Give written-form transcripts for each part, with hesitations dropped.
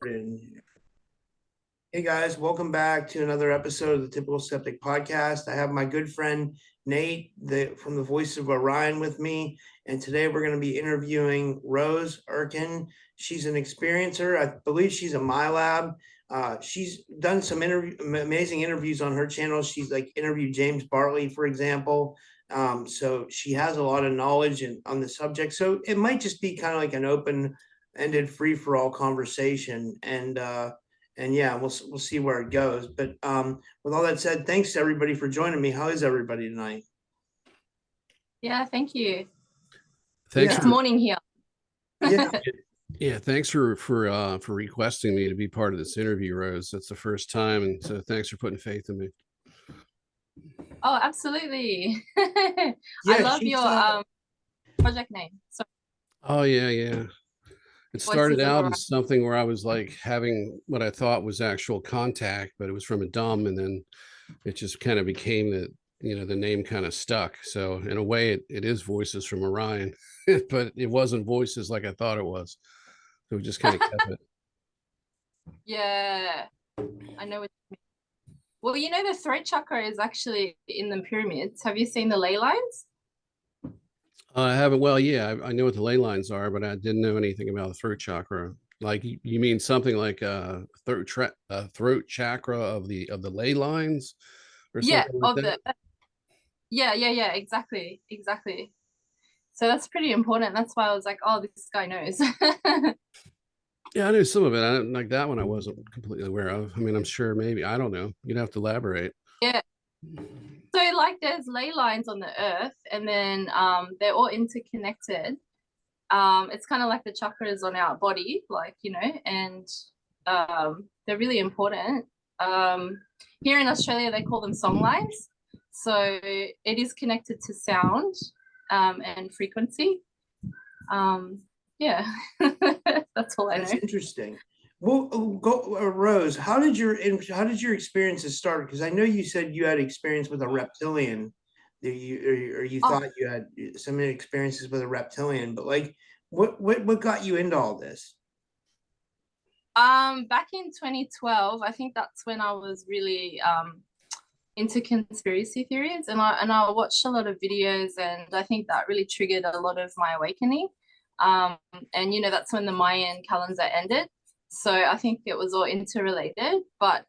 Hey guys, welcome back to another episode of the Typical Skeptic Podcast. I have my good friend Nate from the Voices of Orion with me, and today we're going to be interviewing Rose Erkan. She's an experiencer. I believe she's a MILAB. She's done some amazing interviews on her channel. She's like interviewed James Bartley, for example. So she has a lot of knowledge on the subject. So it might just be kind of like an open-ended, free-for-all conversation, and yeah, we'll see where it goes. But with all that said, thanks to everybody for joining me. How is everybody tonight? Yeah, thank you. Thanks. It's morning here. Yeah, thanks for requesting me to be part of this interview, Rose. That's the first time, and so thanks for putting faith in me. Oh, absolutely. I love your project name. Sorry. Oh yeah. It started out as something where I was like having what I thought was actual contact, but it was from a dumb, and then it just kind of became that, the name kind of stuck. So in a way, it is Voices from Orion, but it wasn't Voices like I thought it was. So we just kind of kept it. Yeah, I know what you mean. Well, the throat chakra is actually in the pyramids. Have you seen the ley lines? I haven't. Well, yeah, I know what the ley lines are, but I didn't know anything about the throat chakra. Like you mean something like throat chakra of the ley lines, or something like that? Yeah, exactly. So that's pretty important. That's why I was like, oh, this guy knows. Yeah, I knew some of it. Like that one I wasn't completely aware of. I mean, I'm sure maybe, I don't know. You'd have to elaborate. Yeah. So like there's ley lines on the earth, and then they're all interconnected. It's kind of like the chakras on our body, and they're really important. Here in Australia, they call them song lines. So it is connected to sound and frequency. Yeah, that's all I know. That's interesting. Well, Rose, how did your experiences start? Because I know you said you had experience with a reptilian, you thought you had some experiences with a reptilian, but like, what got you into all this? Back in 2012, I think that's when I was really into conspiracy theories, and I watched a lot of videos, and I think that really triggered a lot of my awakening. And that's when the Mayan calendar ended. So I think it was all interrelated, but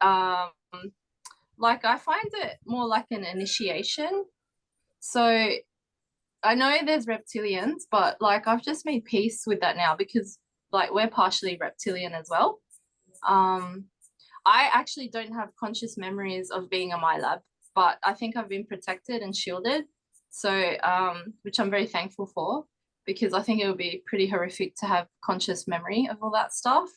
like I find it more like an initiation. So I know there's reptilians, but like I've just made peace with that now, because like we're partially reptilian as well. I actually don't have conscious memories of being a MILAB, but I think I've been protected and shielded. So which I'm very thankful for, because I think it would be pretty horrific to have conscious memory of all that stuff.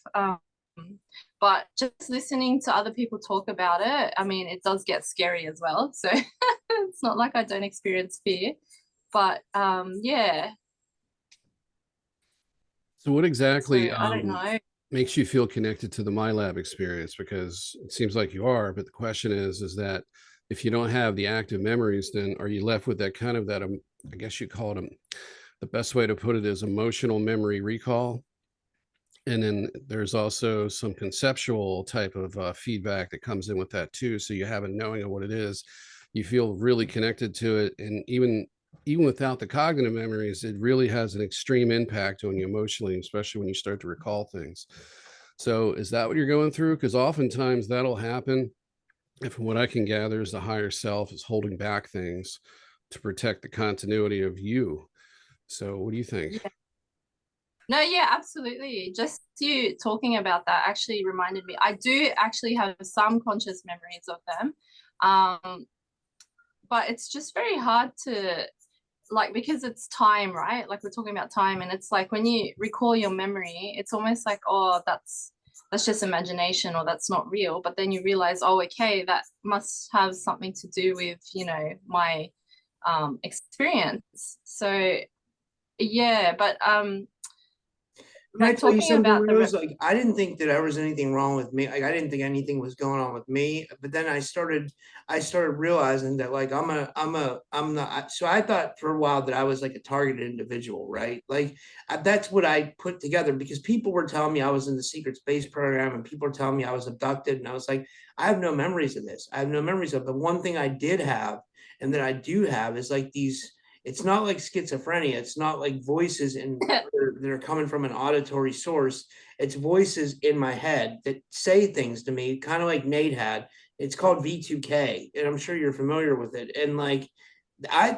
But just listening to other people talk about it, I mean, it does get scary as well. So it's not like I don't experience fear, but yeah. So what exactly I don't know. makes you feel connected to the MILAB experience? Because it seems like you are, but the question is that if you don't have the active memories, then are you left with that kind of that, I guess you call it the best way to put it is emotional memory recall. And then there's also some conceptual type of feedback that comes in with that too. So you have a knowing of what it is. You feel really connected to it. And even without the cognitive memories, it really has an extreme impact on you emotionally, especially when you start to recall things. So is that what you're going through? Because oftentimes that'll happen. And from what I can gather is the higher self is holding back things to protect the continuity of you. So what do you think? Yeah. No, yeah, absolutely. Just you talking about that actually reminded me. I do actually have some conscious memories of them. But it's just very hard to, like, because it's time, right? Like we're talking about time, and it's like when you recall your memory, it's almost like, oh, that's just imagination, or that's not real. But then you realize, oh, okay, that must have something to do with, my experience. So yeah, but Can I Like tell you talking something, about the Rose? Like, I didn't think that there was anything wrong with me. Like, I didn't think anything was going on with me. But then I started realizing that like I'm not. So I thought for a while that I was like a targeted individual, right? Like that's what I put together because people were telling me I was in the secret space program and people were telling me I was abducted, and I was like, I have no memories of this. I have no memories of it. But one thing I did have, and that I do have, is like these. It's not like schizophrenia. It's not like voices in that are coming from an auditory source. It's voices in my head that say things to me, kind of like Nate had. It's called V2K, and I'm sure you're familiar with it. And like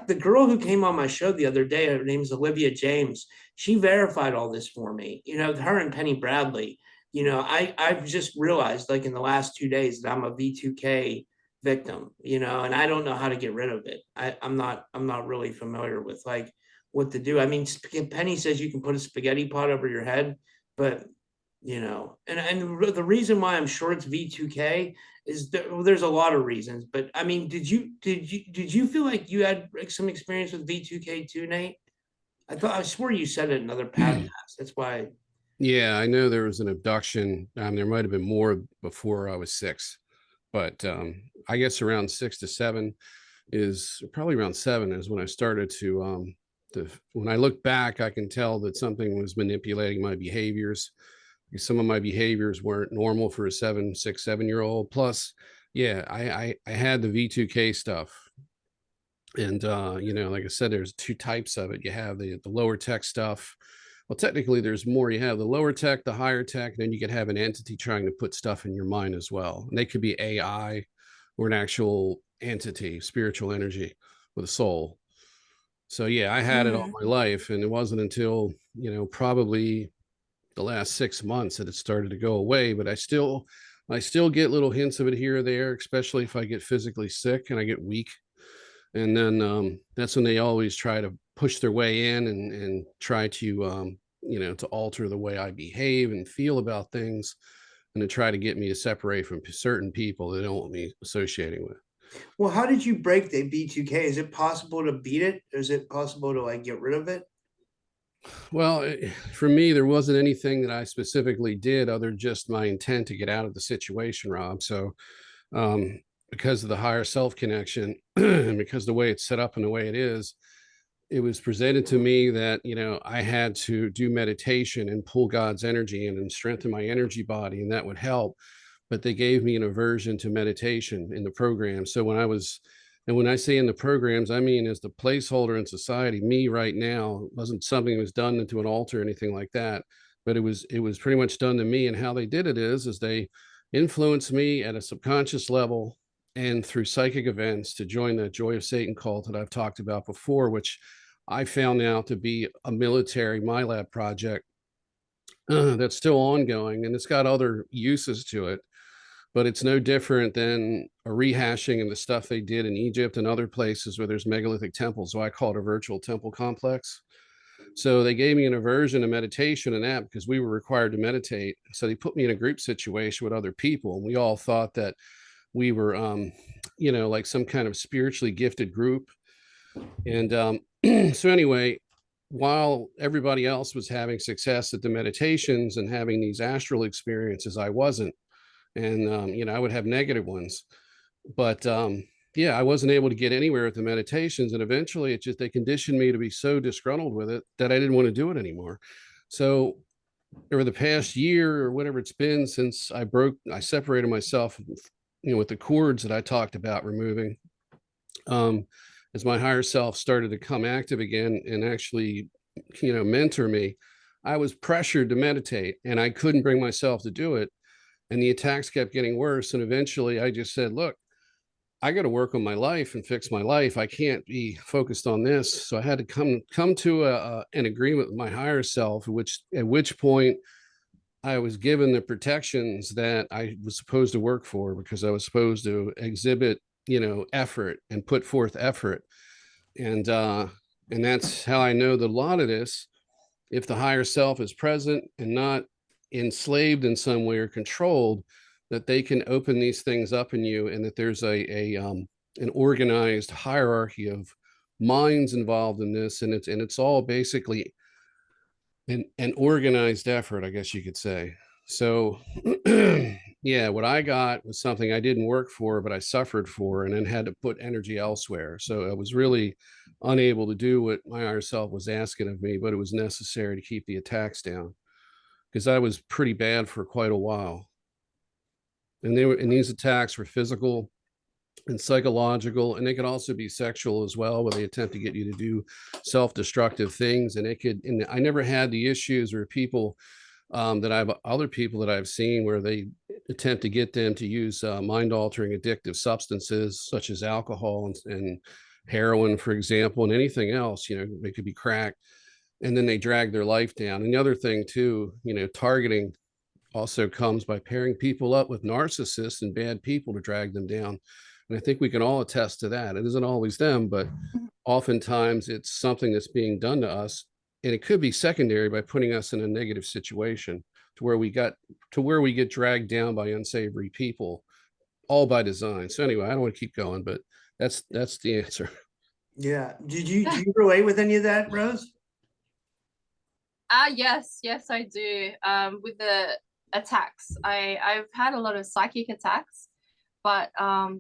the girl who came on my show the other day, her name's Olivia James. She verified all this for me. You know, her and Penny Bradley. You know, I've just realized like in the last 2 days that I'm a V2K victim, you know, and I don't know how to get rid of it. I'm not really familiar with like what to do. I mean, Penny says you can put a spaghetti pot over your head, but you know, and the reason why I'm sure it's V2K is well, there's a lot of reasons, but I mean, did you feel like you had like some experience with V2K too, Nate? I swore you said it in another podcast. That's why. Yeah, I know there was an abduction. There might have been more before I was 6, but I guess around 6 to 7 is probably around 7 is when I started to when I look back, I can tell that something was manipulating my behaviors. Some of my behaviors weren't normal for a 7, 6, 7-year-old. Plus, yeah, I had the V2K stuff. And you know, like I said, there's 2 types of it. You have the lower tech stuff. Well, technically there's more. You have the lower tech, the higher tech, and then you could have an entity trying to put stuff in your mind as well. And they could be AI or an actual entity, spiritual energy with a soul. So yeah, I had it all my life. And it wasn't until, you know, probably the last 6 months that it started to go away, but I still get little hints of it here or there, especially if I get physically sick and I get weak. And then that's when they always try to push their way in and try to you know, to alter the way I behave and feel about things, and to try to get me to separate from certain people they don't want me associating with. Well, how did you break the V2K? Is it possible to beat it? Is it possible to like get rid of it? Well, for me, there wasn't anything that I specifically did other just my intent to get out of the situation, Rob. So because of the higher self connection and because the way it's set up and the way it was presented to me that, you know, I had to do meditation and pull God's energy in and strengthen my energy body, and that would help. But they gave me an aversion to meditation in the program. So and when I say in the programs, I mean as the placeholder in society, me right now wasn't something that was done into an altar or anything like that, but it was pretty much done to me. And how they did it is they influenced me at a subconscious level and through psychic events to join the Joy of Satan cult that I've talked about before, which I found out to be a military MILAB project that's still ongoing, and it's got other uses to it, but it's no different than a rehashing of the stuff they did in Egypt and other places where there's megalithic temples. So I call it a virtual temple complex. So they gave me an aversion to meditation and that because we were required to meditate. So they put me in a group situation with other people. And we all thought that we were, you know, like some kind of spiritually gifted group. And so anyway, while everybody else was having success at the meditations and having these astral experiences, I wasn't. And you know, I would have negative ones, but yeah, I wasn't able to get anywhere with the meditations, and eventually it just they conditioned me to be so disgruntled with it that I didn't want to do it anymore. So over the past year or whatever it's been since I separated myself, you know, with the cords that I talked about removing, um as my higher self started to come active again and actually, you know, mentor me, I was pressured to meditate and I couldn't bring myself to do it, and the attacks kept getting worse. And eventually I just said, look, I got to work on my life and fix my life. I can't be focused on this. So I had to come to an agreement with my higher self, at which point I was given the protections that I was supposed to work for, because I was supposed to exhibit, you know, effort and put forth effort. And that's how I know that a lot of this, if the higher self is present and not enslaved in some way or controlled, that they can open these things up in you, and that there's an organized hierarchy of minds involved in this, and it's all basically an organized effort, I guess you could say. So yeah, what I got was something I didn't work for, but I suffered for, and then had to put energy elsewhere. So I was really unable to do what my higher self was asking of me, but it was necessary to keep the attacks down, because I was pretty bad for quite a while. And these attacks were physical and psychological, and they could also be sexual as well, where they attempt to get you to do self-destructive things. And I never had the issues where people other people that I've seen where they attempt to get them to use mind-altering addictive substances such as alcohol and heroin, for example, and anything else. They could be crack, and then they drag their life down. And the other thing too, targeting also comes by pairing people up with narcissists and bad people to drag them down. And I think we can all attest to that. It isn't always them, but oftentimes it's something that's being done to us. And it could be secondary by putting us in a negative situation to where we get dragged down by unsavory people, all by design. So anyway, I don't want to keep going, but that's the answer. Yeah. Do you relate with any of that, Rose? Yes, I do. With the attacks, I've had a lot of psychic attacks, but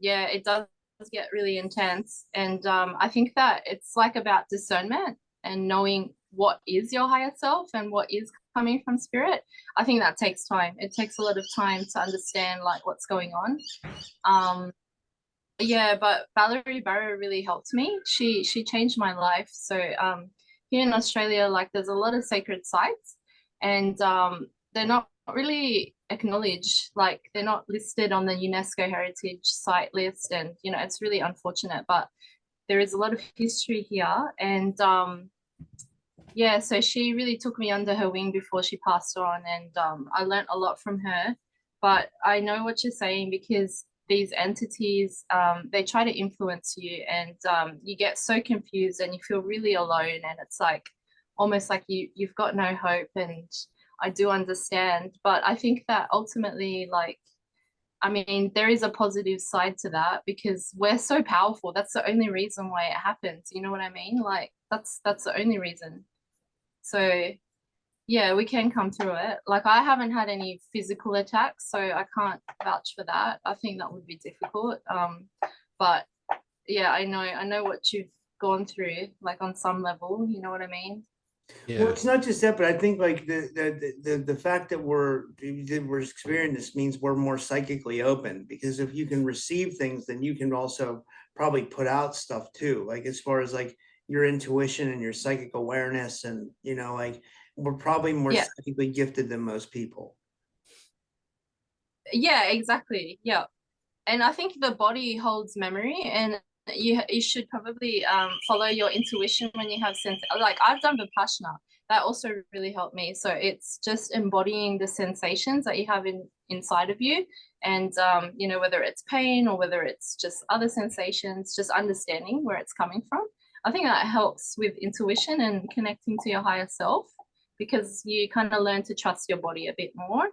yeah, it does get really intense. And I think that it's like about discernment and knowing what is your higher self and what is coming from spirit. I think that takes time. It takes a lot of time to understand like what's going on. Yeah, but Valerie Barrow really helped me. She changed my life. So here in Australia, like there's a lot of sacred sites, and they're not really acknowledged. Like they're not listed on the UNESCO Heritage Site list, and it's really unfortunate. But there is a lot of history here, and yeah, so she really took me under her wing before she passed on, and I learned a lot from her. But I know what you're saying, because these entities, they try to influence you, and you get so confused and you feel really alone, and it's like almost like you've got no hope. And I do understand, but I think that ultimately, like, I mean, there is a positive side to that, because we're so powerful. That's the only reason why it happens. You know what I mean? Like that's the only reason. So yeah, we can come through it. Like I haven't had any physical attacks, so I can't vouch for that. I think that would be difficult. But yeah, I know what you've gone through, like on some level, you know what I mean? Well, it's not just that, but I think like the fact that we're experiencing this means we're more psychically open, because if you can receive things, then you can also probably put out stuff too. Like as far as like your intuition and your psychic awareness, and like we're probably more Yeah. psychically gifted than most people. Yeah, exactly. Yeah. And I think the body holds memory, and you should probably follow your intuition when you have sense. Like I've done Vipassana, that also really helped me. So it's just embodying the sensations that you have inside of you, and whether it's pain or whether it's just other sensations, just understanding where it's coming from. I think that helps with intuition and connecting to your higher self, because you kind of learn to trust your body a bit more.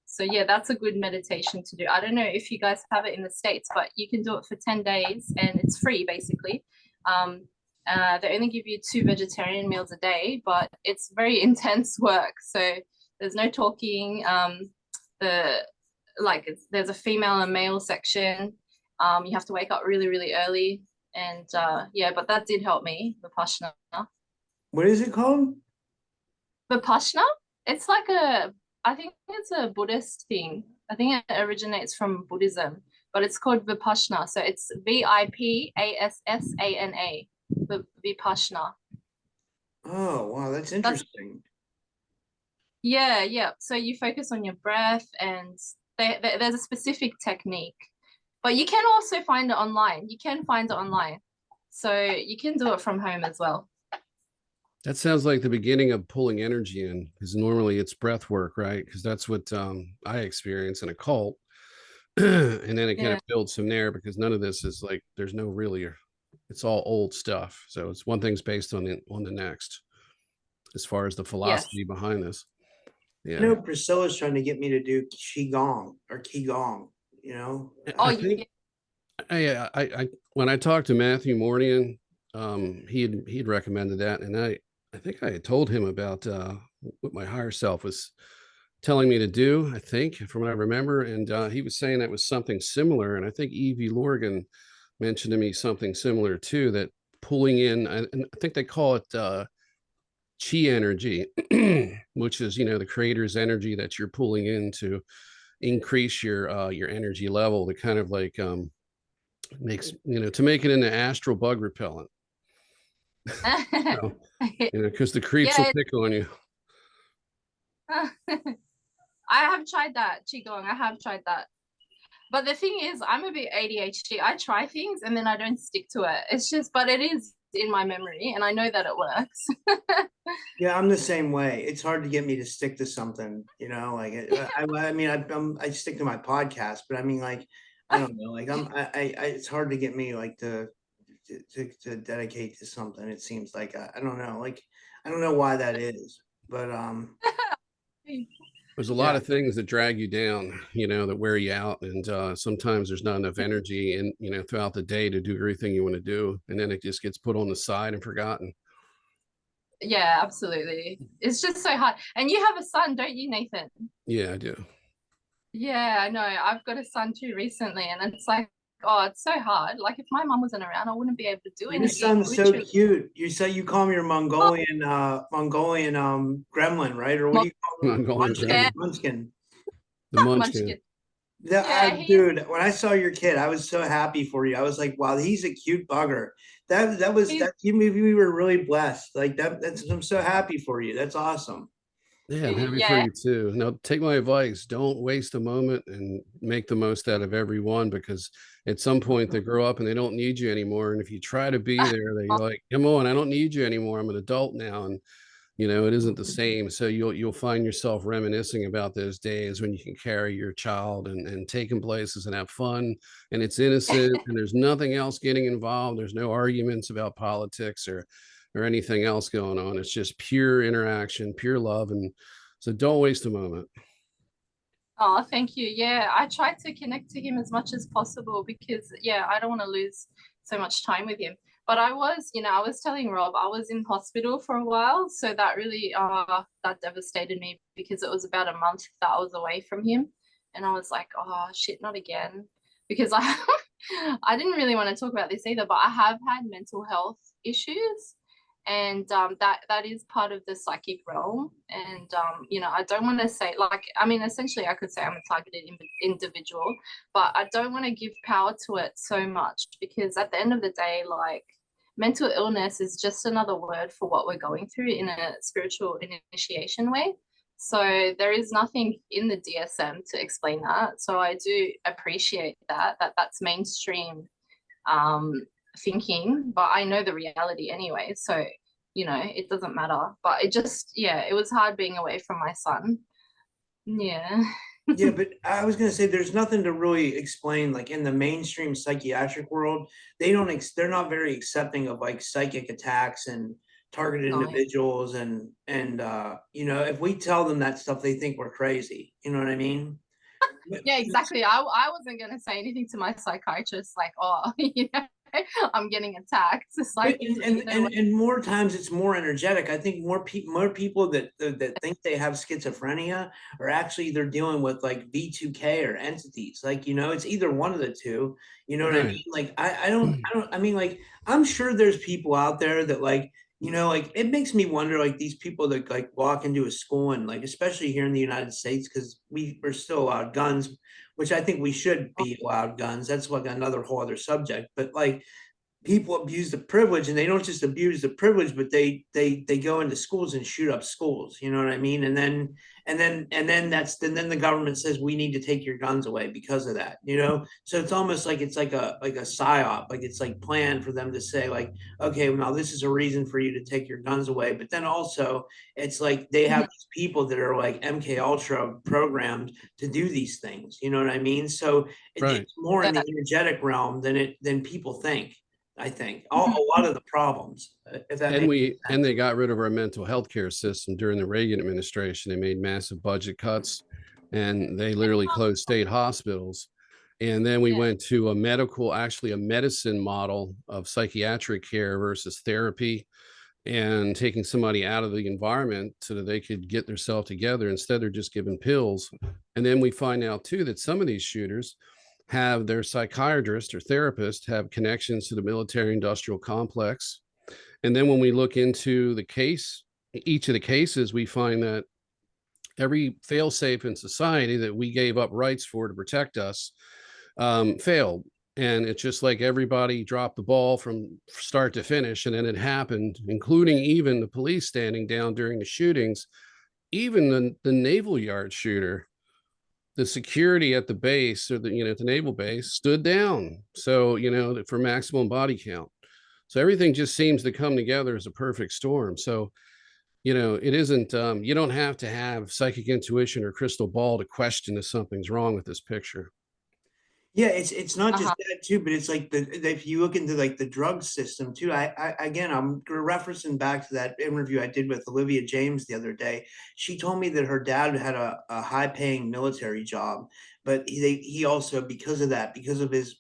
So yeah, that's a good meditation to do. I don't know if you guys have it in the States, but you can do it for 10 days and it's free basically. They only give you 2 vegetarian meals a day, but it's very intense work. So there's no talking. There's a female and male section. You have to wake up really, really early. And yeah, but that did help me, Vipassana. What is it called? Vipassana? It's like I think it's a Buddhist thing. I think it originates from Buddhism, but it's called Vipassana. So it's Vipassana, Vipassana. Oh, wow, that's interesting. Yeah. So you focus on your breath, and there's a specific technique, but you can also find it online. So you can do it from home as well. That sounds like the beginning of pulling energy in, because normally it's breath work, right? Because that's what I experience in a cult. And then it kind of builds from there, because none of this is like, there's no really, it's all old stuff. So it's one thing's based on the next, as far as the philosophy behind this. Yeah. I know Priscilla's trying to get me to do Qigong or Qigong, I think I when I talked to Matthew Mordian, he'd recommended that, and I think I had told him about what my higher self was telling me to do, I think, from what I remember. And he was saying that was something similar. And I think Evie Lorgan mentioned to me something similar too, that pulling in, and I think they call it chi energy, which is, the creator's energy that you're pulling in to increase your energy level to kind of like makes, to make it into astral bug repellent. So, because the creeps will Yeah. pick on you. I have tried that, Qigong. I have tried that. But the thing is, I'm a bit ADHD. I try things and then I don't stick to it. It's just, but it is in my memory and I know that it works. Yeah, I'm the same way. It's hard to get me to stick to something, like I mean, I stick to my podcast, but I mean, like, I don't know, like it's hard to get me like to dedicate to something. It seems like, I don't know, like, I don't know why that is, but there's a lot of things that drag you down, that wear you out. And sometimes there's not enough energy and, throughout the day to do everything you want to do. And then it just gets put on the side and forgotten. Yeah, absolutely. It's just so hard. And you have a son, don't you, Nathan? Yeah, I do. Yeah, I know. I've got a son too recently, and it's like, oh, it's so hard. Like if my mum wasn't around, I wouldn't be able to do anything. Your son's so cute. You say you call him your Mongolian gremlin, right? Or what do you call him? Munchkin. The Munchkin. Dude, when I saw your kid, I was so happy for you. I was like, wow, he's a cute bugger. We were really blessed. Like I'm so happy for you. That's awesome. Yeah, I'm happy for you too. Now, take my advice. Don't waste a moment and make the most out of every one, because at some point they grow up and they don't need you anymore. And if you try to be there, they're like, come on, I don't need you anymore. I'm an adult now. And, it isn't the same. So you'll find yourself reminiscing about those days when you can carry your child and take them places and have fun. And it's innocent and there's nothing else getting involved. There's no arguments about politics or anything else going on. It's just pure interaction, pure love. And so don't waste a moment. Oh, thank you. Yeah, I try to connect to him as much as possible because, I don't want to lose so much time with him. But I was telling Rob, I was in hospital for a while. So that really, that devastated me because it was about a month that I was away from him. And I was like, oh, shit, not again. Because I didn't really want to talk about this either, but I have had mental health issues. And that is part of the psychic realm. And I don't want to say, like, I mean, essentially I could say I'm a targeted individual, but I don't want to give power to it so much, because at the end of the day, like, mental illness is just another word for what we're going through in a spiritual initiation way. So there is nothing in the DSM to explain that. So I do appreciate that's mainstream thinking, but I know the reality anyway, so it doesn't matter. But it just, it was hard being away from my son. Yeah. Yeah, but I was gonna say there's nothing to really explain, like in the mainstream psychiatric world, they're not very accepting of like psychic attacks and targeted individuals, and if we tell them that stuff, they think we're crazy. You know what I mean? Yeah, exactly. I wasn't gonna say anything to my psychiatrist, like, oh, I'm getting attacked. It's like, and more times it's more energetic. I think more people that think they have schizophrenia are actually, they're dealing with like V2K or entities. Like, it's either one of the two. You know what I mean? Like, I mean, like, I'm sure there's people out there that like, like, it makes me wonder, like, these people that like walk into a school and like, especially here in the United States, because we're still allowed guns, which I think we should be allowed guns. That's like another whole other subject. But like, people abuse the privilege, and they don't just abuse the privilege, but they go into schools and shoot up schools. You know what I mean? And then the government says we need to take your guns away because of that. So it's almost like it's like a psyop, like it's like planned for them to say like, okay, well, now this is a reason for you to take your guns away. But then also it's like they have these people that are like MK Ultra programmed to do these things. You know what I mean? So it's more in the energetic realm than people think. I think a lot of the problems, and they got rid of our mental health care system during the Reagan administration. They made massive budget cuts, and they literally closed state hospitals. And then we went to a medicine model of psychiatric care versus therapy. and taking somebody out of the environment so that they could get themselves together. Instead, they're just given pills. And then we find out too that some of these shooters have their psychiatrist or therapist have connections to the military industrial complex. And then when we look into the case, each of the cases, we find that every fail-safe in society that we gave up rights for to protect us failed. And it's just like everybody dropped the ball from start to finish. And then it happened, including even the police standing down during the shootings, even the naval yard shooter, the security at the base, or at the naval base, stood down. So, for maximum body count. So everything just seems to come together as a perfect storm. So, it isn't, you don't have to have psychic intuition or crystal ball to question if something's wrong with this picture. Yeah, it's not just that too, but it's like if you look into like the drug system too. Again, I'm referencing back to that interview I did with Olivia James the other day. She told me that her dad had a high paying military job, but he also, because of that, because of his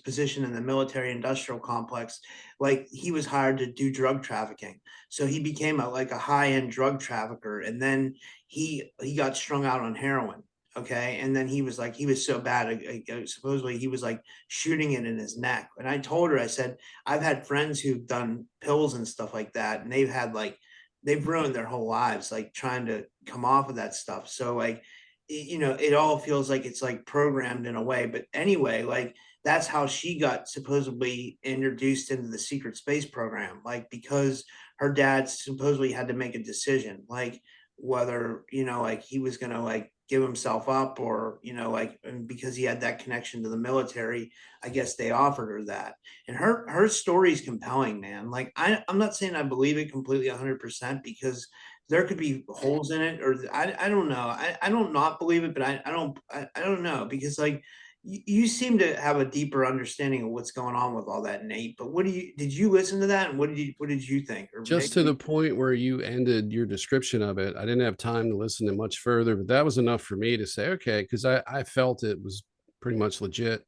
position in the military industrial complex, like he was hired to do drug trafficking. So he became like a high end drug trafficker, and then he got strung out on heroin. Okay. And then he was so bad. Supposedly he was like shooting it in his neck. And I told her, I said, I've had friends who've done pills and stuff like that. And they've ruined their whole lives, like trying to come off of that stuff. So like, it all feels like it's like programmed in a way. But anyway, like that's how she got supposedly introduced into the secret space program. Like, because her dad supposedly had to make a decision, like whether, like he was going to like give himself up, or like, and because he had that connection to the military, I guess they offered her that. And her story is compelling, man. Like I'm not saying I believe it completely 100%, because there could be holes in it, or I don't know. I don't not believe it, but I don't know, because like you seem to have a deeper understanding of what's going on with all that, Nate. But did you listen to that, and what did you think? Or Just to the point where you ended your description of it, I didn't have time to listen to much further, but that was enough for me to say, okay, because I felt it was pretty much legit.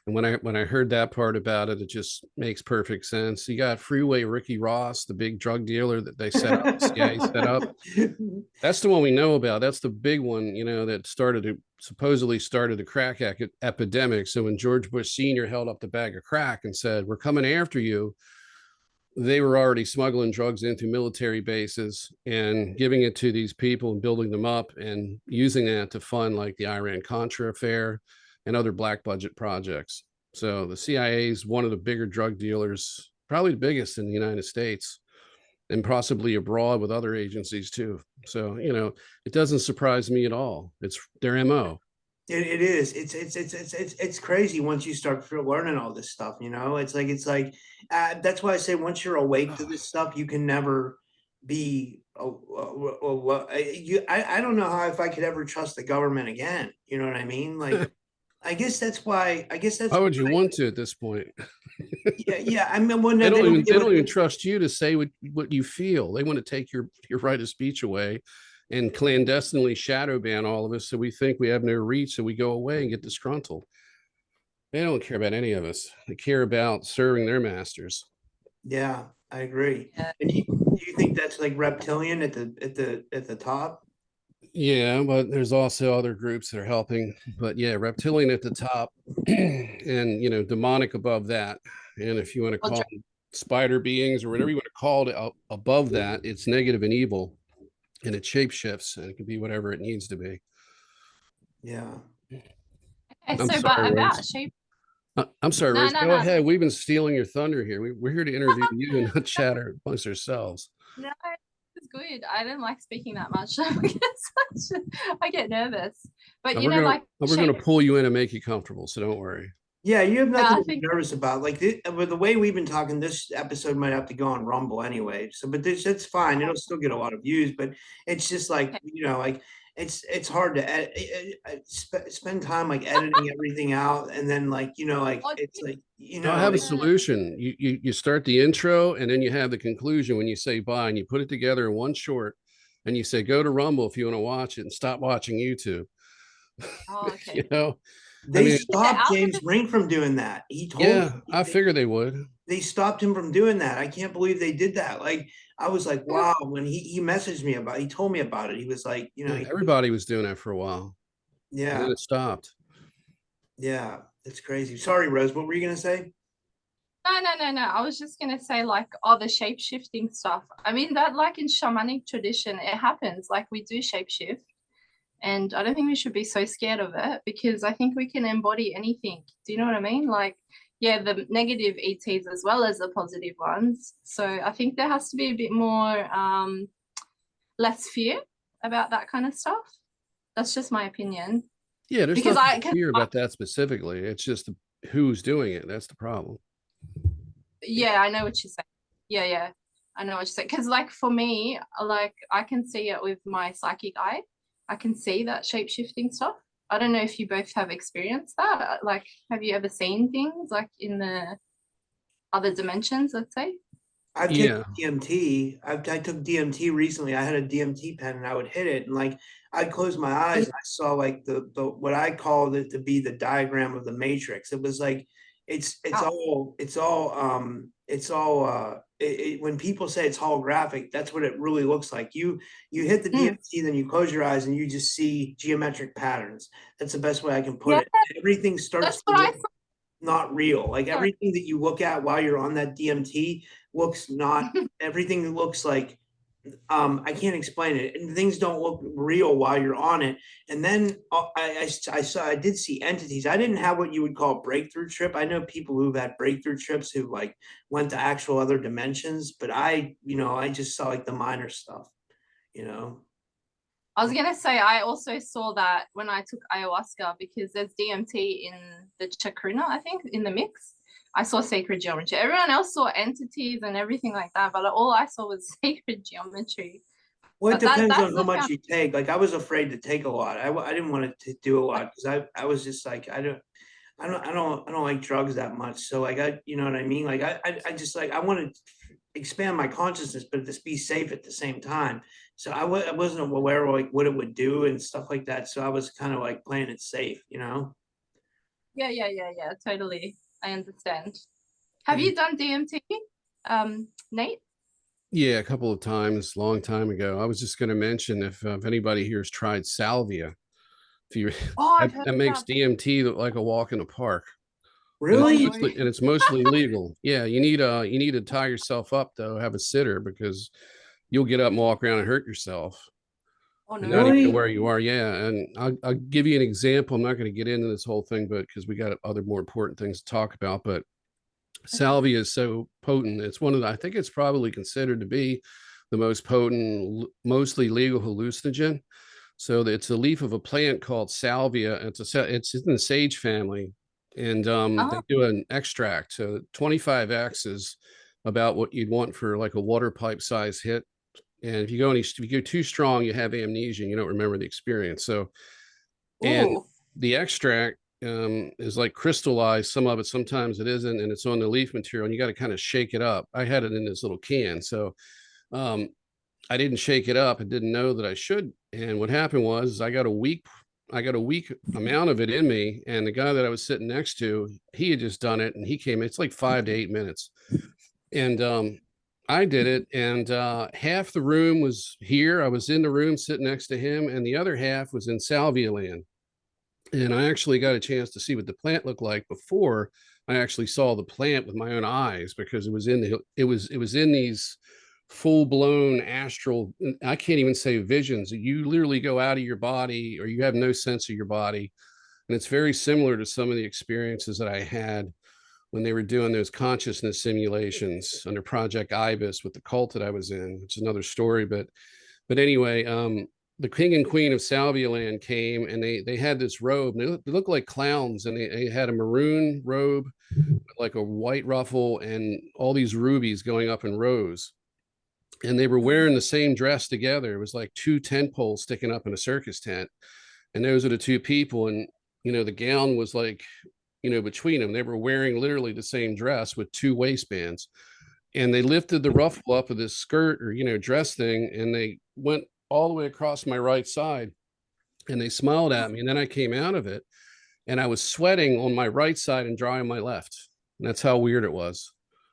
And when I heard that part about it, it just makes perfect sense. You got Freeway Ricky Ross, the big drug dealer that they set up, CIA set up. That's the one we know about. That's the big one, that supposedly started the crack epidemic. So when George Bush Sr. held up the bag of crack and said, "We're coming after you," they were already smuggling drugs into military bases and giving it to these people and building them up and using that to fund like the Iran Contra affair and other black budget projects. So the CIA is one of the bigger drug dealers, probably the biggest in the United States, and possibly abroad with other agencies too. So, it doesn't surprise me at all. It's their MO. It is. It's crazy once you start learning all this stuff. It's like that's why I say once you're awake to this stuff, you can never be. I don't know how if I could ever trust the government again. You know what I mean? Like, I guess that's why. Why would you want to at this point? Yeah. I mean, when they don't even trust you to say what you feel. They want to take your right of speech away and clandestinely shadow ban all of us, so we think we have no reach, so we go away and get disgruntled. They don't care about any of us. They care about serving their masters. Yeah, I agree. And do you think that's like reptilian at the top? Yeah, but there's also other groups that are helping. But yeah, reptilian at the top, and demonic above that. And if you want to call them spider beings or whatever you want to call it, above that, it's negative and evil. And it shapeshifts, and it can be whatever it needs to be. Yeah. I'm sorry, about shape. I'm sorry, Rose. Go ahead. We've been stealing your thunder here. We're here to interview you and not chatter amongst ourselves. No, it's good. I don't like speaking that much. I get nervous. But we're going to pull you in and make you comfortable, so don't worry. Yeah, you have nothing to be nervous about. Like with the way we've been talking, this episode might have to go on Rumble anyway. So, but it's fine. It'll still get a lot of views. But it's just like like it's hard to spend time like editing everything out, and then like it's like I have a solution. You start the intro, and then you have the conclusion when you say bye, and you put it together in one short, and you say go to Rumble if you want to watch it, and stop watching YouTube. Oh, okay. They mean, stopped The James algorithm- Rink from doing that. He told yeah, me I figured they would. they stopped him from doing that. I can't believe they did that. Like, I was like, wow, when he messaged me about it, he told me about it. He was like, you know, Yeah, everybody was doing that for a while, and then yeah, it stopped. yeah, it's crazy. Sorry, Rose, what were you gonna say? No. I was just gonna say, like, all the shape shifting stuff. I mean, that, like, in shamanic tradition, it happens. Like, we do shape shift, and I don't think we should be so scared of it, because I think we can embody anything. Do you know what I mean? Like, yeah, the negative ETs as well as the positive ones. So I think there has to be a bit more less fear about that kind of stuff. That's just my opinion. Yeah, there's Because nothing to fear about that specifically. It's just who's doing it. That's the problem. yeah, I know what you're saying. Yeah, I know what you're saying. Because, like, for me, like, I can see it with my psychic eye. I can see that shape shifting stuff. I don't know if you both have experienced that. Like, have you ever seen things like in the other dimensions, let's say? I've Yeah. taken DMT. I took DMT recently. I had a DMT pen and I would hit it, and like I'd close my eyes and I saw like the what I called it to be the diagram of the matrix. It was like when people say it's holographic, that's what it really looks like. You hit the DMT, then you close your eyes and you just see geometric patterns. That's the best way I can put Yeah, it. Everything starts that's to what I look not real. Like everything that you look at while you're on that DMT looks not everything looks like I can't explain it, and things don't look real while you're on it. And then I did see entities. I didn't have what you would call a breakthrough trip. I know people who've had breakthrough trips who like went to actual other dimensions, but I just saw like the minor stuff, you know. I was gonna say, I also saw that when I took ayahuasca, because there's DMT in the chacruna, I think, in the mix. I saw sacred geometry. Everyone else saw entities and everything like that, but all I saw was sacred geometry. Well, it But depends that's on how the much you take. Like I was afraid to take a lot. I didn't want to do a lot because I was just like I don't like drugs that much. So like you know what I mean? Like I just like I want to expand my consciousness, but just be safe at the same time. So I wasn't aware of like what it would do and stuff like that. So I was kind of like playing it safe, you know? Yeah, totally. I understand. Have Yeah. you done DMT, Nate? Yeah, a couple of times, long time ago. I was just going to mention if anybody here has tried salvia, if you Oh, I've that, heard that makes about DMT look like a walk in the park. And Oh, it's Really? no. mostly, and it's mostly legal. Yeah, you need to tie yourself up though, have a sitter because you'll get up and walk around and hurt yourself Oh, and not even know Really? where you are. Yeah, and I'll give you an example. I'm not going to get into this whole thing, but because we got other more important things to talk about. But salvia is so potent. It's one of the, I think it's probably considered to be the most potent, mostly legal hallucinogen. So it's a leaf of a plant called salvia. It's in the sage family, and Oh, they do an extract. So 25x is about what you'd want for like a water pipe size hit. And if you go too strong, you have amnesia. And you don't remember the experience. So and ooh. the extract is like crystallized. Some of it, sometimes it isn't, and it's on the leaf material. And you got to kind of shake it up. I had it in this little can, so um, I didn't shake it up and didn't know that I should. And what happened was I got a weak amount of it in me. And the guy that I was sitting next to, he had just done it and he came, it's like 5 to 8 minutes. And I did it. And half the room was here. I was in the room sitting next to him, and the other half was in salvia land. And I actually got a chance to see what the plant looked like before I actually saw the plant with my own eyes, because it was in these full blown astral, I can't even say visions. You literally go out of your body or you have no sense of your body. And it's very similar to some of the experiences that I had when they were doing those consciousness simulations under Project Ibis with the cult that I was in, which is another story. But anyway, the king and queen of Salvia land came, and they had this robe. And they looked like clowns, and they had a maroon robe, like a white ruffle, and all these rubies going up in rows. And they were wearing the same dress together. It was like two tent poles sticking up in a circus tent, and those are the two people. And the gown was like, between them, they were wearing literally the same dress with two waistbands. And they lifted the ruffle up of this skirt or dress thing, and they went all the way across my right side, and they smiled at me. And then I came out of it, and I was sweating on my right side and dry on my left. And that's how weird it was.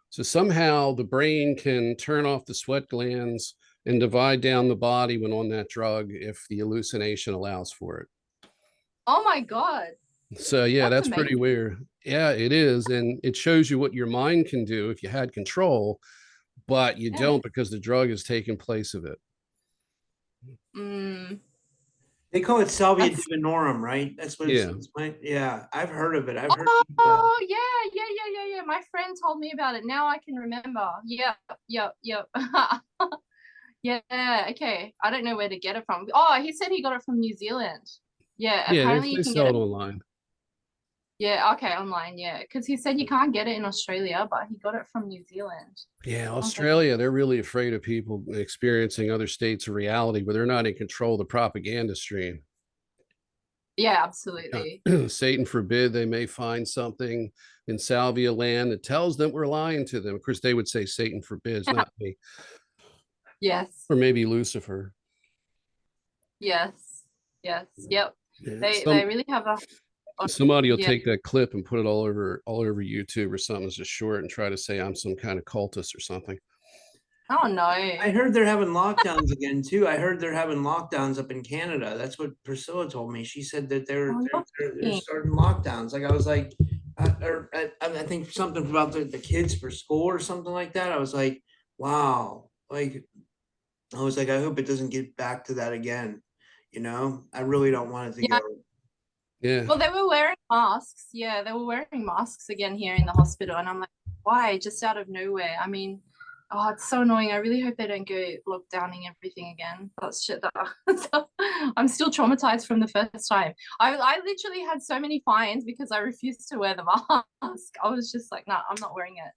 So somehow the brain can turn off the sweat glands and divide down the body when on that drug if the hallucination allows for it. Oh my God. So yeah, That's that's pretty amazing. weird. Yeah, it is. And it shows you what your mind can do if you had control, but you Yeah. don't because the drug is taking place of it. Mm, They call it salvia that's divinorum, right? That's what Yeah. it's yeah, I've heard of it. I've heard Oh yeah. My friend told me about it. Now I can remember. Yep. Yeah, okay. I don't know where to get it from. Oh, he said he got it from New Zealand. Yeah, Yeah, apparently you they can get sell it. it online. Yeah, okay, online, yeah. Because he said you can't get it in Australia, but he got it from New Zealand. Yeah, I was like, Australia, they're really afraid of people experiencing other states of reality where they're not in control of the propaganda stream. yeah, absolutely. Satan forbid they may find something in salvia land that tells them we're lying to them. Of course, they would say Satan forbids, not me, Yes, or maybe Lucifer. yes, yes, yep. Yeah, They really have somebody will yeah. take that clip and put it all over YouTube or something as a short and try to say I'm some kind of cultist or something. Oh no. I heard they're having lockdowns again too. I heard they're having lockdowns up in Canada. That's what Priscilla told me. She said that Oh, they're starting lockdowns. Like I was like, I think something about the kids for school or something like that. I was like, wow. Like I was like, I hope it doesn't get back to that again. You know, I really don't want it to yeah. go. Yeah. Well, they were wearing masks. Yeah, they were wearing masks again here in the hospital. And I'm like, why? Just out of nowhere. I mean, oh, it's so annoying. I really hope they don't go lockdowning everything again. That's shit that I'm still traumatized from the first time. I literally had so many fines because I refused to wear the mask. I was just like, nah, I'm not wearing it.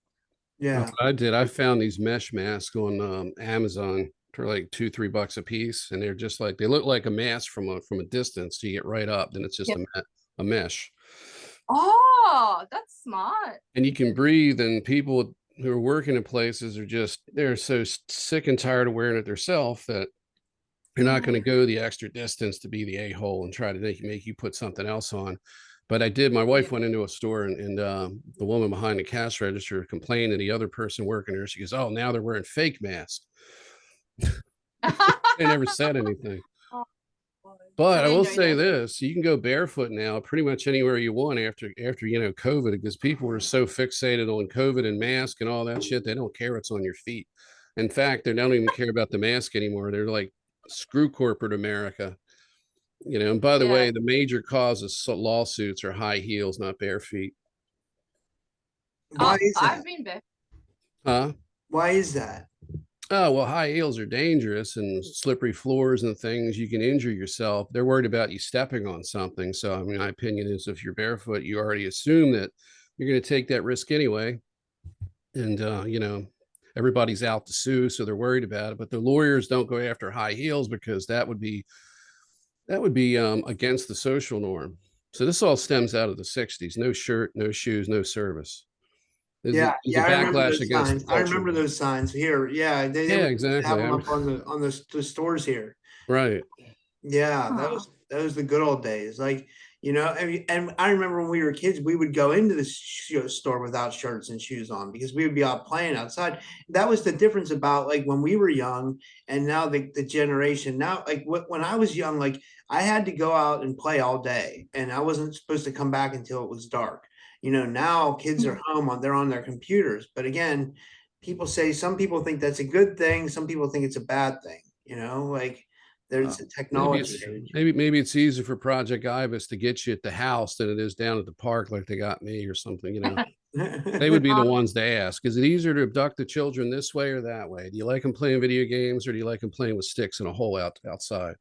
Yeah. That's what I did. I found these mesh masks on Amazon for like $2-3 a piece, and they're just like they look like a mask from a distance. So you get right up, then it's just Yep. a mesh. Oh, that's smart. And you can breathe. And people who are working in places are just they're so sick and tired of wearing it themselves that you're not going to go the extra distance to be the a-hole and try to make you put something else on. But I did. My wife went into a store and the woman behind the cash register complained to the other person working there. She goes, "Oh, now they're wearing fake masks." They never said anything. Oh, But so I they will know say that. this: you can go barefoot now, pretty much anywhere you want after COVID, because people are so fixated on COVID and mask and all that shit. They don't care what's on your feet. In fact, they don't even care about the mask anymore. They're like, screw corporate America. And by the Yeah. way, the major cause of lawsuits are high heels, not bare feet. Why is that? I've been back. Huh? Why is that? Oh, well, high heels are dangerous and slippery floors and things. You can injure yourself. They're worried about you stepping on something. So, I mean, my opinion is if you're barefoot, you already assume that you're going to take that risk anyway. And, everybody's out to sue, so they're worried about it. But the lawyers don't go after high heels because that would be against the social norm. So this all stems out of the 60s. No shirt, no shoes, no service. There's a I remember backlash those against the signs. I remember culture. those signs here. Yeah, they Yeah, would have exactly. them up on the stores here. Right. Yeah, Huh. that was the good old days. Like, and I remember when we were kids, we would go into the store without shirts and shoes on because we would be out playing outside. That was the difference about like when we were young and now the generation now, like when I was young, like I had to go out and play all day and I wasn't supposed to come back until it was dark. Now kids are home they're on their computers. But again, some people think that's a good thing. Some people think it's a bad thing, like there's a technology age. Maybe it's easier for Project Ibis to get you at the house than it is down at the park like they got me or something. They would be the ones to ask. Is it easier to abduct the children this way or that way? Do you like them playing video games or do you like them playing with sticks in a hole outside?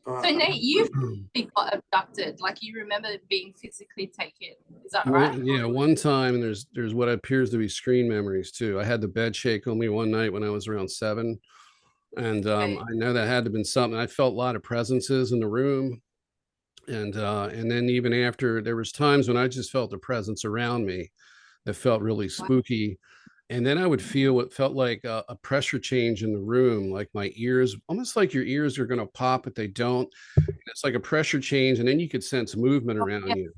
So Nate, you've got abducted. Like you remember being physically taken. Is that right? One time, and there's what appears to be screen memories too. I had the bed shake on me one night when I was around 7. And Okay. I know that had to have been something. I felt a lot of presences in the room. And then even after, there was times when I just felt a presence around me that felt really spooky. and then I would feel what felt like a pressure change in the room, like my ears, almost like your ears are going to pop, but they don't. It's like a pressure change, and then you could sense movement around Yeah. you.